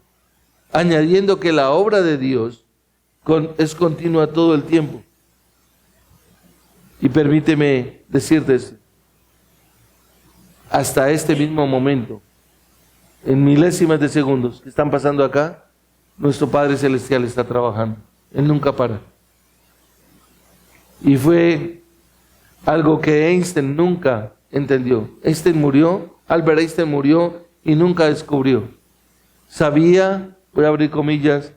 Añadiendo que la obra de Dios es continua todo el tiempo. Y permíteme decirte esto. Hasta este mismo momento, en milésimas de segundos que están pasando acá, nuestro Padre Celestial está trabajando. Él nunca para. Y fue algo que Einstein nunca entendió. Albert Einstein murió y nunca descubrió. Sabía, voy a abrir comillas,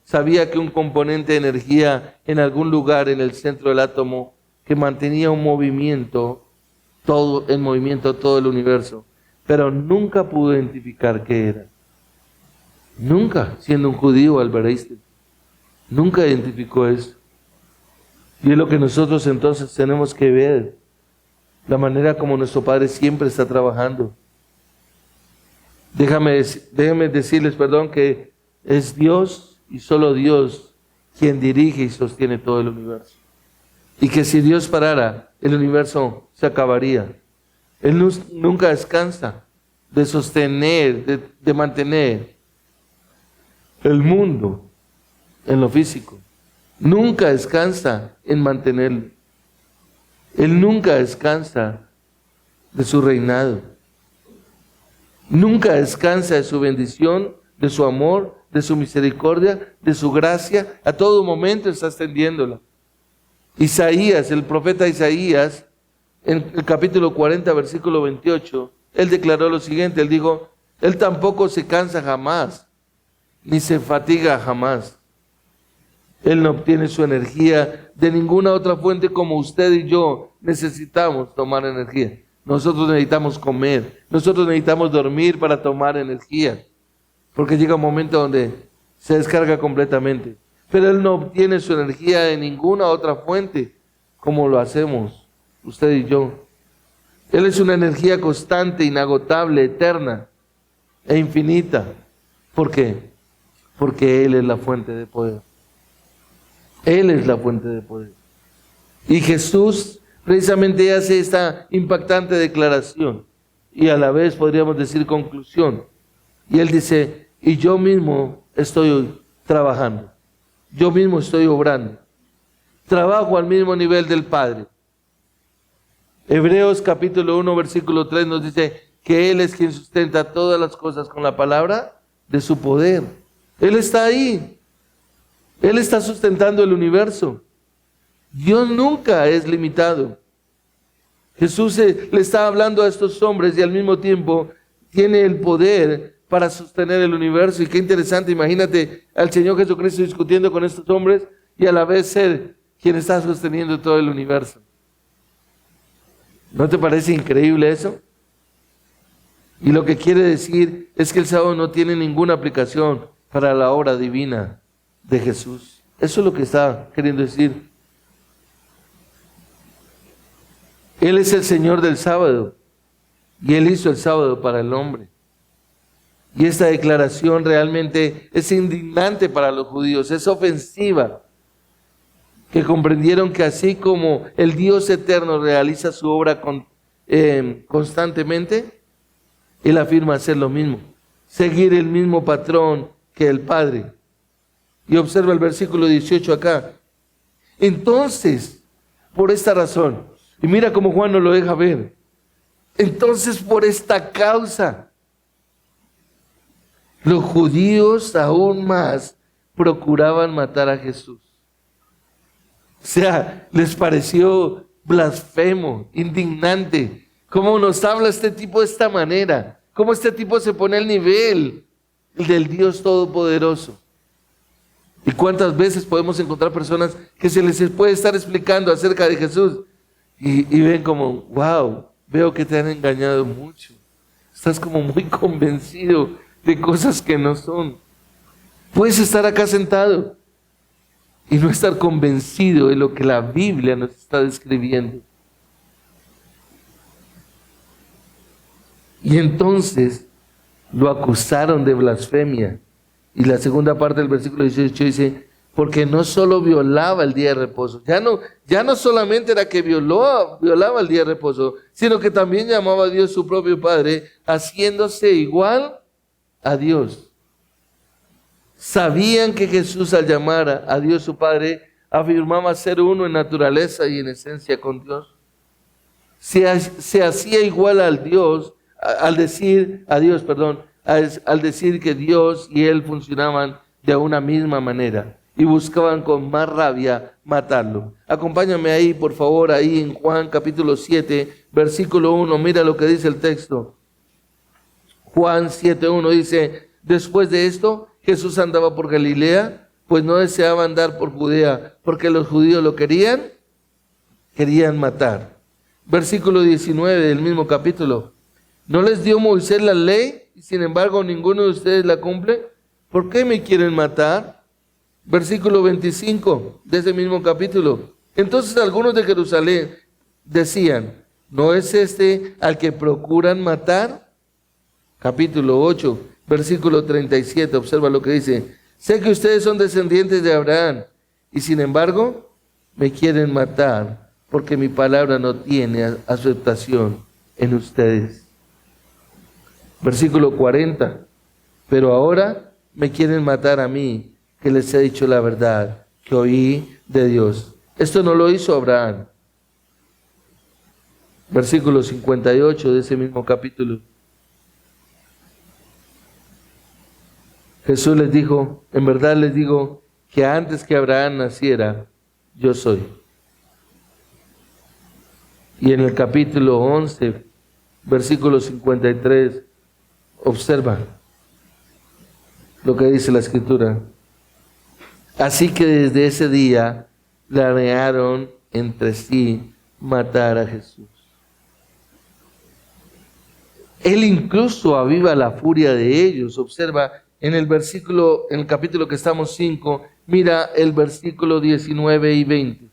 sabía que un componente de energía en algún lugar en el centro del átomo que mantenía un movimiento, todo el universo, pero nunca pudo identificar qué era. Nunca, siendo un judío, Albert Einstein, nunca identificó eso. Y es lo que nosotros entonces tenemos que ver, la manera como nuestro Padre siempre está trabajando. Déjenme decirles, que es Dios y solo Dios quien dirige y sostiene todo el universo. Y que si Dios parara, el universo se acabaría. Él nunca descansa de sostener, de mantener el mundo en lo físico. Nunca descansa en mantenerlo. Él nunca descansa de su reinado. Nunca descansa de su bendición, de su amor, de su misericordia, de su gracia. A todo momento está extendiéndola. Isaías, el profeta Isaías, en el capítulo 40, versículo 28, él declaró lo siguiente, él dijo, él tampoco se cansa jamás, ni se fatiga jamás. Él no obtiene su energía de ninguna otra fuente como usted y yo necesitamos tomar energía. Nosotros necesitamos comer, nosotros necesitamos dormir para tomar energía, porque llega un momento donde se descarga completamente. Pero Él no obtiene su energía de ninguna otra fuente como lo hacemos usted y yo. Él es una energía constante, inagotable, eterna e infinita. ¿Por qué? Porque Él es la fuente de poder. Él es la fuente de poder. Y Jesús precisamente hace esta impactante declaración y a la vez podríamos decir conclusión. Y Él dice, y yo mismo estoy trabajando, yo mismo estoy obrando, trabajo al mismo nivel del Padre. Hebreos capítulo 1 versículo 3 nos dice que Él es quien sustenta todas las cosas con la palabra de su poder. Él está ahí. Él está sustentando el universo. Dios nunca es limitado. Jesús le está hablando a estos hombres y al mismo tiempo tiene el poder para sostener el universo. Y qué interesante, imagínate al Señor Jesucristo discutiendo con estos hombres y a la vez ser quien está sosteniendo todo el universo. ¿No te parece increíble eso? Y lo que quiere decir es que el sábado no tiene ninguna aplicación para la obra divina de Jesús. Eso es lo que está queriendo decir. Él es el Señor del sábado y Él hizo el sábado para el hombre. Y esta declaración realmente es indignante para los judíos, es ofensiva, que comprendieron que así como el Dios eterno realiza su obra constantemente, Él afirma hacer lo mismo, seguir el mismo patrón que el Padre. Y observa el versículo 18 acá. Entonces, por esta razón, y mira cómo Juan nos lo deja ver, entonces por esta causa, los judíos aún más procuraban matar a Jesús. O sea, les pareció blasfemo, indignante. ¿Cómo nos habla este tipo de esta manera? ¿Cómo este tipo se pone al nivel del Dios Todopoderoso? ¿Y cuántas veces podemos encontrar personas que se les puede estar explicando acerca de Jesús y ven como, wow, veo que te han engañado mucho? Estás como muy convencido de cosas que no son. Puedes estar acá sentado y no estar convencido de lo que la Biblia nos está describiendo. Y entonces lo acusaron de blasfemia. Y la segunda parte del versículo 18 dice, porque no solo violaba el día de reposo, ya no solamente era que violaba el día de reposo, sino que también llamaba a Dios su propio Padre, haciéndose igual a Dios. Sabían que Jesús, al llamar a Dios su Padre, afirmaba ser uno en naturaleza y en esencia con Dios. Se hacía igual al Dios al decir a Dios, perdón, al decir que Dios y él funcionaban de una misma manera y buscaban con más rabia matarlo. Acompáñame ahí, por favor, ahí en Juan capítulo 7, versículo 1, mira lo que dice el texto. Juan 7:1 dice, después de esto, Jesús andaba por Galilea, pues no deseaba andar por Judea, porque los judíos lo querían matar. Versículo 19 del mismo capítulo. ¿No les dio Moisés la ley y sin embargo ninguno de ustedes la cumple? ¿Por qué me quieren matar? Versículo 25 de ese mismo capítulo. Entonces algunos de Jerusalén decían, ¿no es este al que procuran matar? Capítulo 8, versículo 37, observa lo que dice. Sé que ustedes son descendientes de Abraham y sin embargo me quieren matar porque mi palabra no tiene aceptación en ustedes. Versículo 40, pero ahora me quieren matar a mí, que les he dicho la verdad, que oí de Dios. Esto no lo hizo Abraham. Versículo 58 de ese mismo capítulo. Jesús les dijo, en verdad les digo, que antes que Abraham naciera, yo soy. Y en el capítulo 11, versículo 53, observa lo que dice la Escritura. Así que desde ese día planearon entre sí matar a Jesús. Él incluso aviva la furia de ellos. Observa en el capítulo que estamos 5, mira el versículo 19 y 20.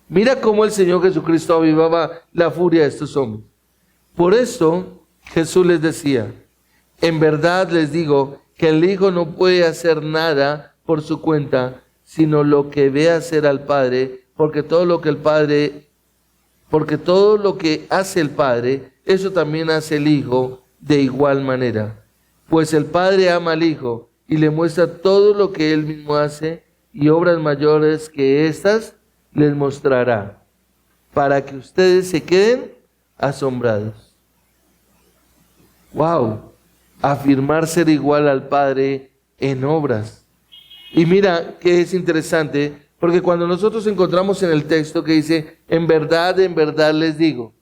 Mira cómo el Señor Jesucristo avivaba la furia de estos hombres. Por eso Jesús les decía, en verdad les digo que el Hijo no puede hacer nada por su cuenta, sino lo que ve hacer al Padre, porque todo lo que hace el Padre, eso también hace el Hijo de igual manera. Pues el Padre ama al Hijo y le muestra todo lo que Él mismo hace y obras mayores que éstas les mostrará, para que ustedes se queden asombrados. ¡Wow! Afirmar ser igual al Padre en obras. Y mira que es interesante, porque cuando nosotros encontramos en el texto que dice, en verdad les digo,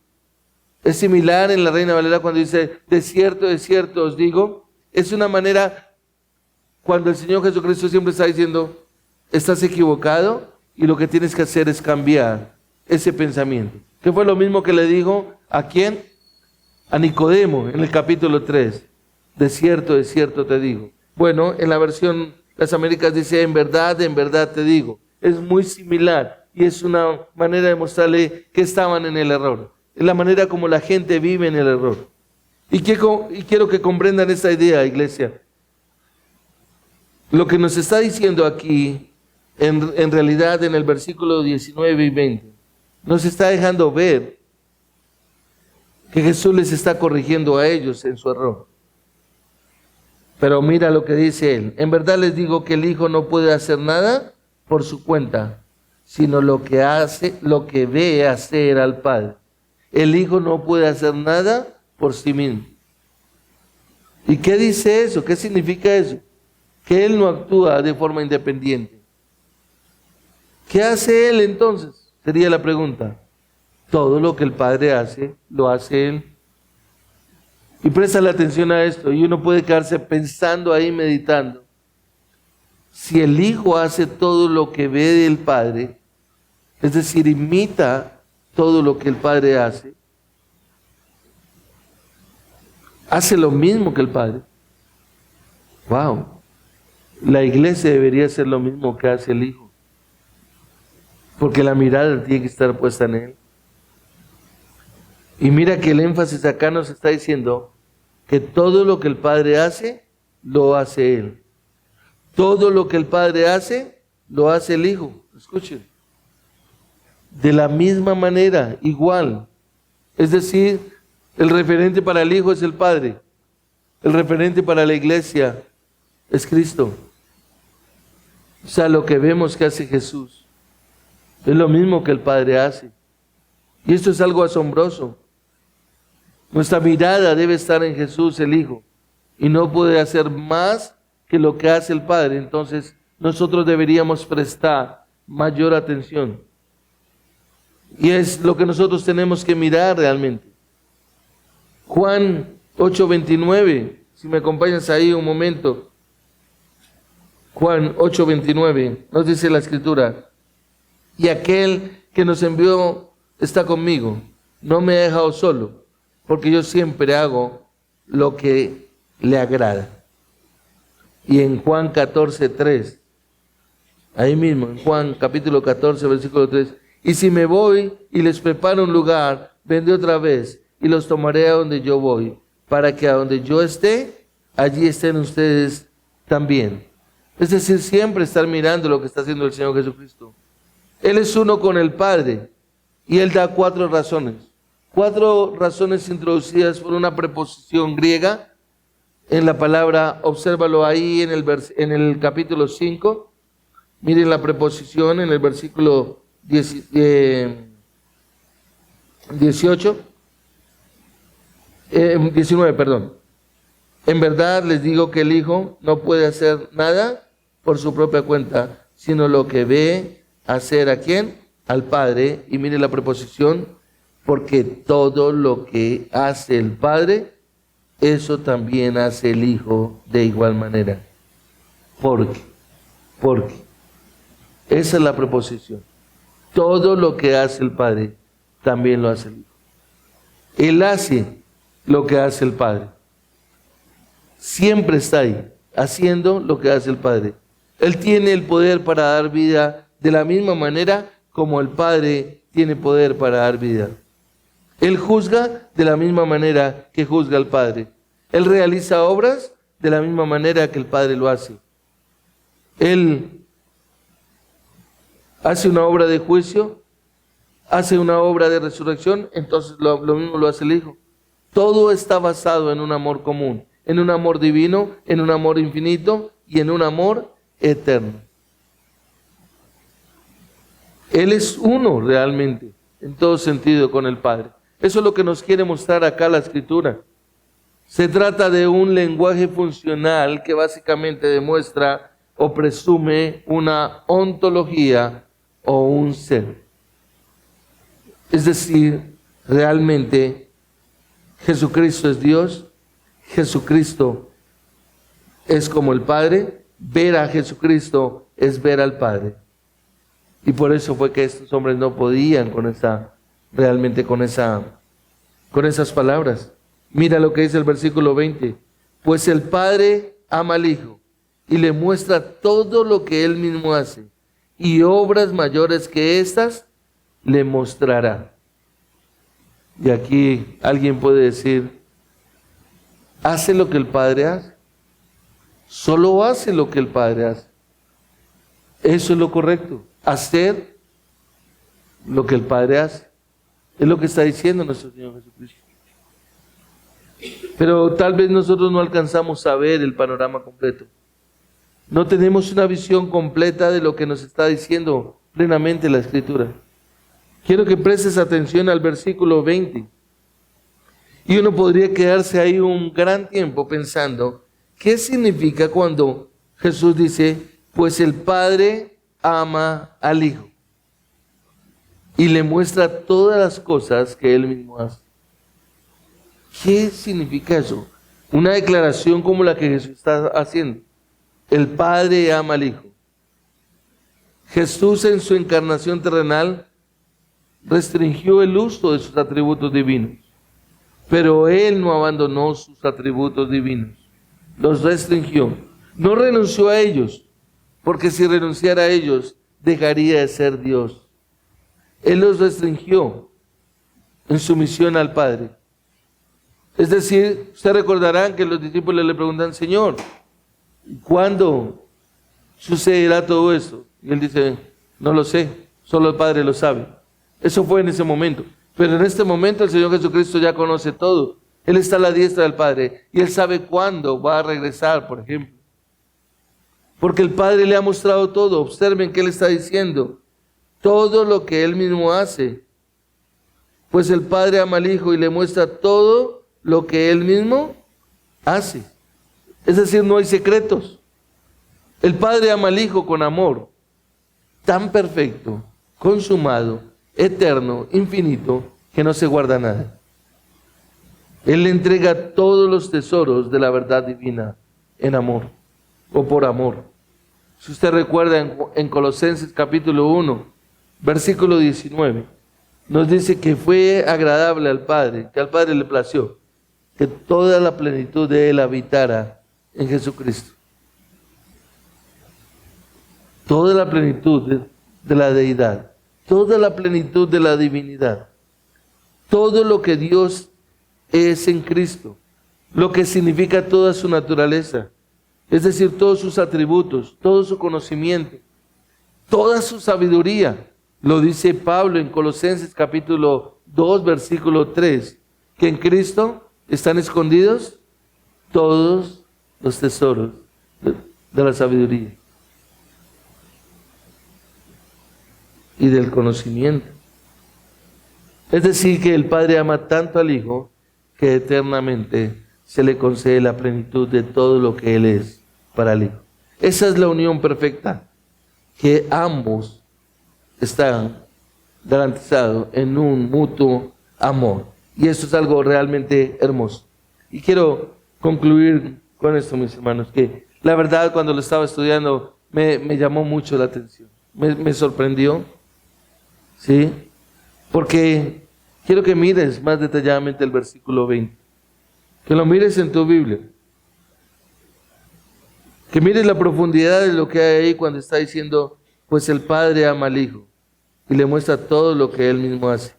es similar en la Reina Valera cuando dice, de cierto os digo. Es una manera cuando el Señor Jesucristo siempre está diciendo, estás equivocado y lo que tienes que hacer es cambiar ese pensamiento. Que fue lo mismo que le dijo ¿a quién? A Nicodemo en el capítulo 3. De cierto te digo. Bueno, en la versión Las Américas dice, en verdad te digo. Es muy similar y es una manera de mostrarle que estaban en el error. Es la manera como la gente vive en el error. Y quiero que comprendan esta idea, iglesia. Lo que nos está diciendo aquí, en realidad en el versículo 19 y 20, nos está dejando ver que Jesús les está corrigiendo a ellos en su error. Pero mira lo que dice él. En verdad les digo que el Hijo no puede hacer nada por su cuenta, sino lo que ve hacer al Padre. El Hijo no puede hacer nada por sí mismo. ¿Y qué dice eso? ¿Qué significa eso? Que Él no actúa de forma independiente. ¿Qué hace Él entonces? Sería la pregunta. Todo lo que el Padre hace, lo hace Él. Y presta la atención a esto, y uno puede quedarse pensando ahí, meditando. Si el Hijo hace todo lo que ve del Padre, es decir, imita todo lo que el Padre hace lo mismo que el Padre. Wow. La iglesia debería hacer lo mismo que hace el Hijo, porque la mirada tiene que estar puesta en Él. Y mira que el énfasis acá nos está diciendo que todo lo que el Padre hace, lo hace Él. Todo lo que el Padre hace, lo hace el Hijo. Escuchen. De la misma manera, igual. Es decir, el referente para el Hijo es el Padre. El referente para la iglesia es Cristo. O sea, lo que vemos que hace Jesús es lo mismo que el Padre hace. Y esto es algo asombroso. Nuestra mirada debe estar en Jesús el Hijo y no puede hacer más que lo que hace el Padre. Entonces nosotros deberíamos prestar mayor atención. Y es lo que nosotros tenemos que mirar realmente. Juan 8:29, si me acompañas ahí un momento. Juan 8:29, nos dice la Escritura: y aquel que nos envió está conmigo, no me ha dejado solo, porque yo siempre hago lo que le agrada. Y en Juan 14:3, ahí mismo, en Juan capítulo 14, versículo 3, y si me voy y les preparo un lugar, vendré otra vez y los tomaré a donde yo voy, para que a donde yo esté, allí estén ustedes también. Es decir, siempre estar mirando lo que está haciendo el Señor Jesucristo. Él es uno con el Padre y Él da 4 razones. 4 razones introducidas por una preposición griega en la palabra, obsérvalo ahí en el capítulo 5. Miren la preposición en el versículo 19, perdón. En verdad les digo que el Hijo no puede hacer nada por su propia cuenta, sino lo que ve hacer ¿a quién? Al Padre. Y mire la preposición, porque todo lo que hace el Padre, eso también hace el Hijo de igual manera. Porque esa es la preposición. Todo lo que hace el Padre, también lo hace el Hijo. Él hace lo que hace el Padre. Siempre está ahí, haciendo lo que hace el Padre. Él tiene el poder para dar vida de la misma manera como el Padre tiene poder para dar vida. Él juzga de la misma manera que juzga el Padre. Él realiza obras de la misma manera que el Padre lo hace. Él hace una obra de juicio, hace una obra de resurrección, entonces lo mismo lo hace el Hijo. Todo está basado en un amor común, en un amor divino, en un amor infinito y en un amor eterno. Él es uno realmente, en todo sentido, con el Padre. Eso es lo que nos quiere mostrar acá la Escritura. Se trata de un lenguaje funcional que básicamente demuestra o presume una ontología o un ser. Es decir, realmente Jesucristo es Dios, Jesucristo es como el Padre, ver a Jesucristo es ver al Padre. Y por eso fue que estos hombres no podían con esas palabras. Mira lo que dice el versículo 20. Pues el Padre ama al Hijo y le muestra todo lo que Él mismo hace, y obras mayores que estas le mostrará. Y aquí alguien puede decir, ¿hace lo que el Padre hace? Solo hace lo que el Padre hace. Eso es lo correcto. Hacer lo que el Padre hace. Es lo que está diciendo nuestro Señor Jesucristo. Pero tal vez nosotros no alcanzamos a ver el panorama completo. No tenemos una visión completa de lo que nos está diciendo plenamente la Escritura. Quiero que prestes atención al versículo 20. Y uno podría quedarse ahí un gran tiempo pensando, ¿qué significa cuando Jesús dice, pues el Padre ama al Hijo y le muestra todas las cosas que Él mismo hace? ¿Qué significa eso? Una declaración como la que Jesús está haciendo. El Padre ama al Hijo. Jesús en su encarnación terrenal restringió el uso de sus atributos divinos, pero Él no abandonó sus atributos divinos, los restringió. No renunció a ellos, porque si renunciara a ellos, dejaría de ser Dios. Él los restringió en sumisión al Padre. Es decir, ustedes recordarán que los discípulos le preguntan, Señor, ¿cuándo sucederá todo esto? Y Él dice, no lo sé, solo el Padre lo sabe. Eso fue en ese momento. Pero en este momento el Señor Jesucristo ya conoce todo. Él está a la diestra del Padre y Él sabe cuándo va a regresar, por ejemplo. Porque el Padre le ha mostrado todo. Observen qué Él está diciendo. Todo lo que Él mismo hace. Pues el Padre ama al Hijo y le muestra todo lo que Él mismo hace. Es decir, no hay secretos. El Padre ama al Hijo con amor tan perfecto, consumado, eterno, infinito, que no se guarda nada. Él le entrega todos los tesoros de la verdad divina en amor o por amor. Si usted recuerda en Colosenses capítulo 1, versículo 19, nos dice que fue agradable al Padre, que al Padre le plació que toda la plenitud de Él habitara en Jesucristo. Toda la plenitud de la deidad, toda la plenitud de la divinidad, todo lo que Dios es en Cristo, lo que significa toda su naturaleza, es decir, todos sus atributos, todo su conocimiento, toda su sabiduría. Lo dice Pablo en Colosenses capítulo 2, versículo 3, que en Cristo están escondidos todos los tesoros de la sabiduría y del conocimiento. Es decir, que el Padre ama tanto al Hijo que eternamente se le concede la plenitud de todo lo que Él es para el Hijo. Esa es la unión perfecta, que ambos están garantizados en un mutuo amor. Y eso es algo realmente hermoso. Y quiero concluir con esto, mis hermanos, que la verdad cuando lo estaba estudiando me llamó mucho la atención. Me sorprendió, ¿sí? Porque quiero que mires más detalladamente el versículo 20. Que lo mires en tu Biblia. Que mires la profundidad de lo que hay ahí cuando está diciendo, pues el Padre ama al Hijo y le muestra todo lo que Él mismo hace.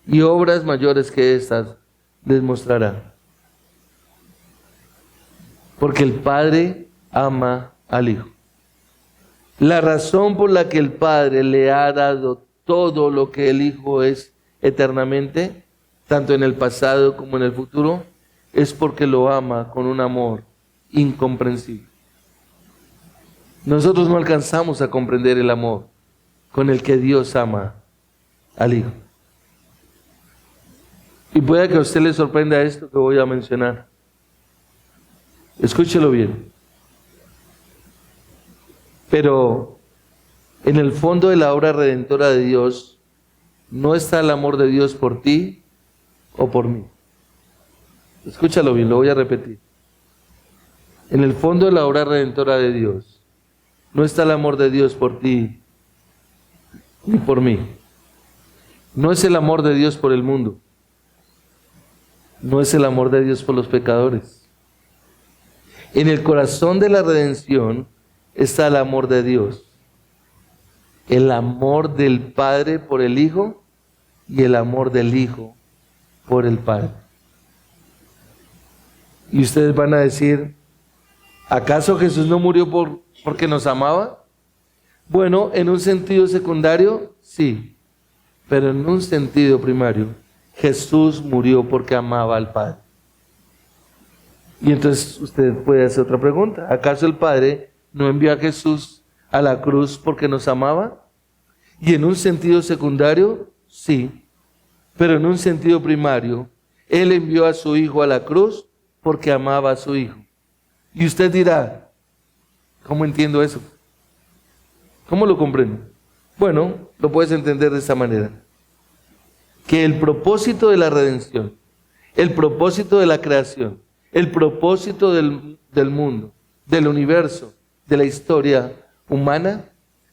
Y obras mayores que estas les mostrará. Porque el Padre ama al Hijo. La razón por la que el Padre le ha dado todo lo que el Hijo es eternamente, tanto en el pasado como en el futuro, es porque lo ama con un amor incomprensible. Nosotros no alcanzamos a comprender el amor con el que Dios ama al Hijo. Y puede que a usted le sorprenda esto que voy a mencionar. Escúchelo bien. Pero en el fondo de la obra redentora de Dios no está el amor de Dios por ti o por mí. Escúchalo bien, lo voy a repetir. En el fondo de la obra redentora de Dios no está el amor de Dios por ti ni por mí. No es el amor de Dios por el mundo. No es el amor de Dios por los pecadores. En el corazón de la redención está el amor de Dios. El amor del Padre por el Hijo y el amor del Hijo por el Padre. Y ustedes van a decir, ¿acaso Jesús no murió porque nos amaba? Bueno, en un sentido secundario, sí. Pero en un sentido primario, Jesús murió porque amaba al Padre. Y entonces usted puede hacer otra pregunta. ¿Acaso el Padre no envió a Jesús a la cruz porque nos amaba? Y en un sentido secundario, sí. Pero en un sentido primario, Él envió a su Hijo a la cruz porque amaba a su Hijo. Y usted dirá, ¿cómo entiendo eso? ¿Cómo lo comprendo? Bueno, lo puedes entender de esta manera. Que el propósito de la redención, el propósito de la creación, el propósito del mundo, del universo, de la historia humana,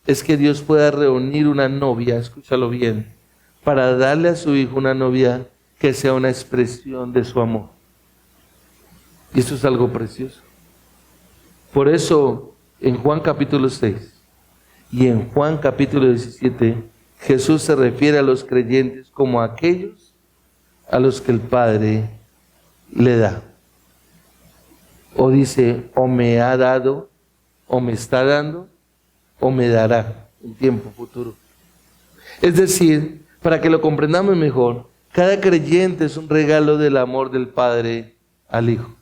es que Dios pueda reunir una novia, escúchalo bien, para darle a su Hijo una novia que sea una expresión de su amor. Y eso es algo precioso. Por eso, en Juan capítulo 6 y en Juan capítulo 17, Jesús se refiere a los creyentes como aquellos a los que el Padre le da. O dice, o me ha dado, o me está dando, o me dará en tiempo futuro. Es decir, para que lo comprendamos mejor, cada creyente es un regalo del amor del Padre al Hijo.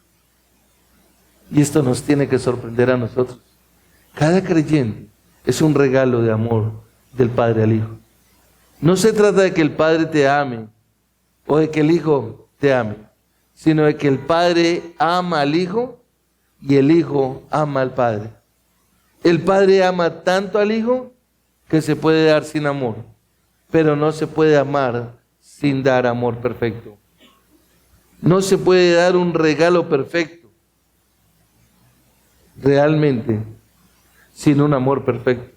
Y esto nos tiene que sorprender a nosotros. Cada creyente es un regalo de amor del Padre al Hijo. No se trata de que el Padre te ame o de que el Hijo te ame. sino de que el Padre ama al Hijo y el Hijo ama al Padre. El Padre ama tanto al Hijo que se puede dar sin amor, pero no se puede amar sin dar amor perfecto. No se puede dar un regalo perfecto realmente sin un amor perfecto.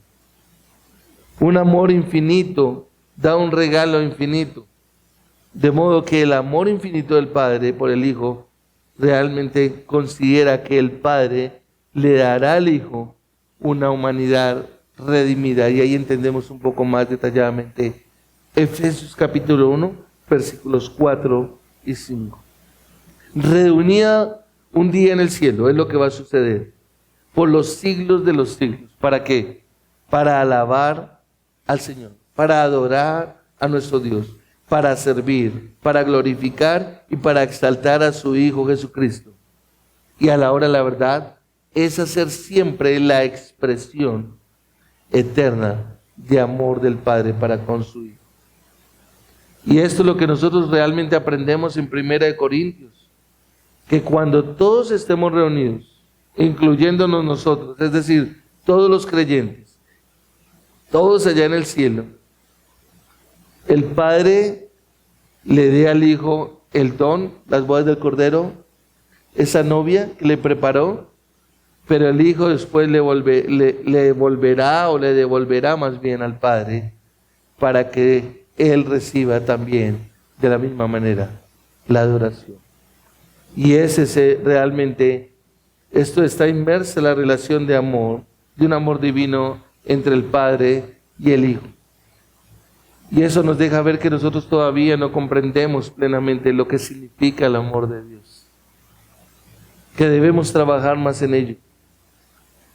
Un amor infinito da un regalo infinito. De modo que el amor infinito del Padre por el Hijo realmente considera que el Padre le dará al Hijo una humanidad redimida. Y ahí entendemos un poco más detalladamente Efesios capítulo 1, versículos 4 y 5. Reunida un día en el cielo, es lo que va a suceder, por los siglos de los siglos. ¿Para qué? Para alabar al Señor, para adorar a nuestro Dios, para servir, para glorificar y para exaltar a su Hijo Jesucristo. Y a la hora de la verdad es hacer siempre la expresión eterna de amor del Padre para con su Hijo. Y esto es lo que nosotros realmente aprendemos en 1 Corintios, que cuando todos estemos reunidos, incluyéndonos nosotros, es decir, todos los creyentes, todos allá en el cielo, el Padre le dé al Hijo el don, las bodas del Cordero, esa novia que le preparó, pero el Hijo después le volverá o le devolverá más bien al Padre para que Él reciba también de la misma manera la adoración. Y realmente, esto está inmerso en la relación de amor, de un amor divino entre el Padre y el Hijo. Y eso nos deja ver que nosotros todavía no comprendemos plenamente lo que significa el amor de Dios, que debemos trabajar más en ello.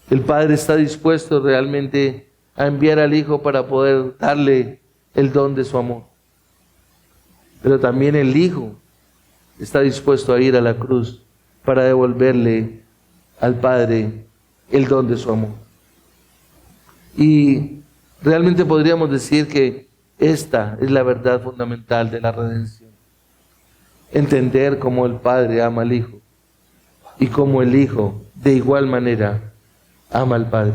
El Padre está dispuesto realmente a enviar al Hijo para poder darle el don de su amor. Pero también el Hijo está dispuesto a ir a la cruz para devolverle al Padre el don de su amor. Y realmente podríamos decir que esta es la verdad fundamental de la redención. Entender cómo el Padre ama al Hijo y cómo el Hijo de igual manera ama al Padre.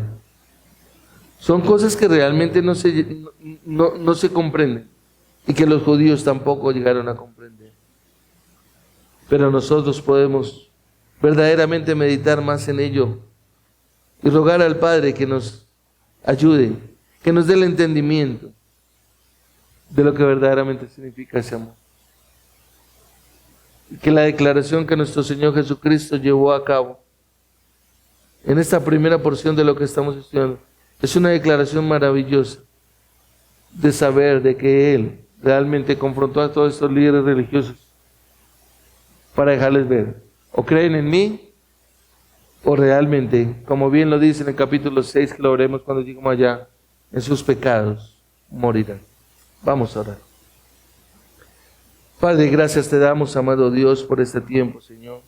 Son cosas que realmente no se comprenden y que los judíos tampoco llegaron a comprender. Pero nosotros podemos verdaderamente meditar más en ello y rogar al Padre que nos ayude, que nos dé el entendimiento de lo que verdaderamente significa ese amor. Y que la declaración que nuestro Señor Jesucristo llevó a cabo en esta primera porción de lo que estamos estudiando es una declaración maravillosa de saber de que Él realmente confrontó a todos estos líderes religiosos para dejarles ver, o creen en mí, o realmente, como bien lo dice en el capítulo 6, que lo veremos cuando lleguemos allá, en sus pecados morirán. Vamos a orar. Padre, gracias te damos, amado Dios, por este tiempo, Señor.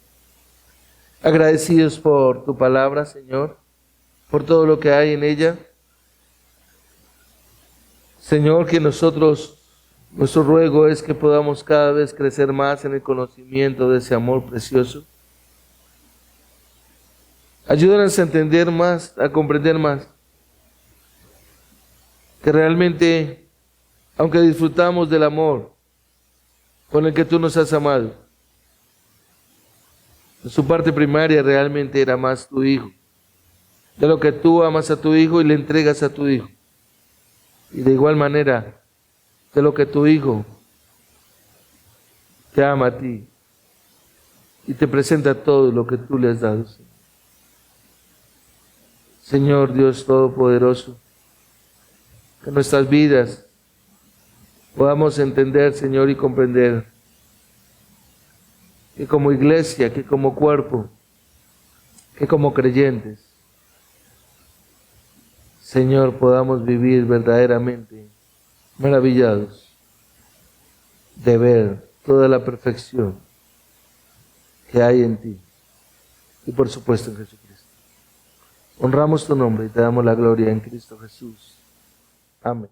Agradecidos por tu palabra, Señor, por todo lo que hay en ella. Señor, que nuestro ruego es que podamos cada vez crecer más en el conocimiento de ese amor precioso. Ayúdanos a entender más, a comprender más, que realmente, aunque disfrutamos del amor con el que tú nos has amado, en su parte primaria realmente era más tu Hijo, de lo que tú amas a tu Hijo y le entregas a tu Hijo, y de igual manera, de lo que tu Hijo te ama a ti y te presenta todo lo que tú le has dado, Señor. Señor Dios Todopoderoso, que nuestras vidas podamos entender, Señor, y comprender que como iglesia, que como cuerpo, que como creyentes, Señor, podamos vivir verdaderamente maravillados de ver toda la perfección que hay en ti y por supuesto en Jesucristo. Honramos tu nombre y te damos la gloria en Cristo Jesús. Amén.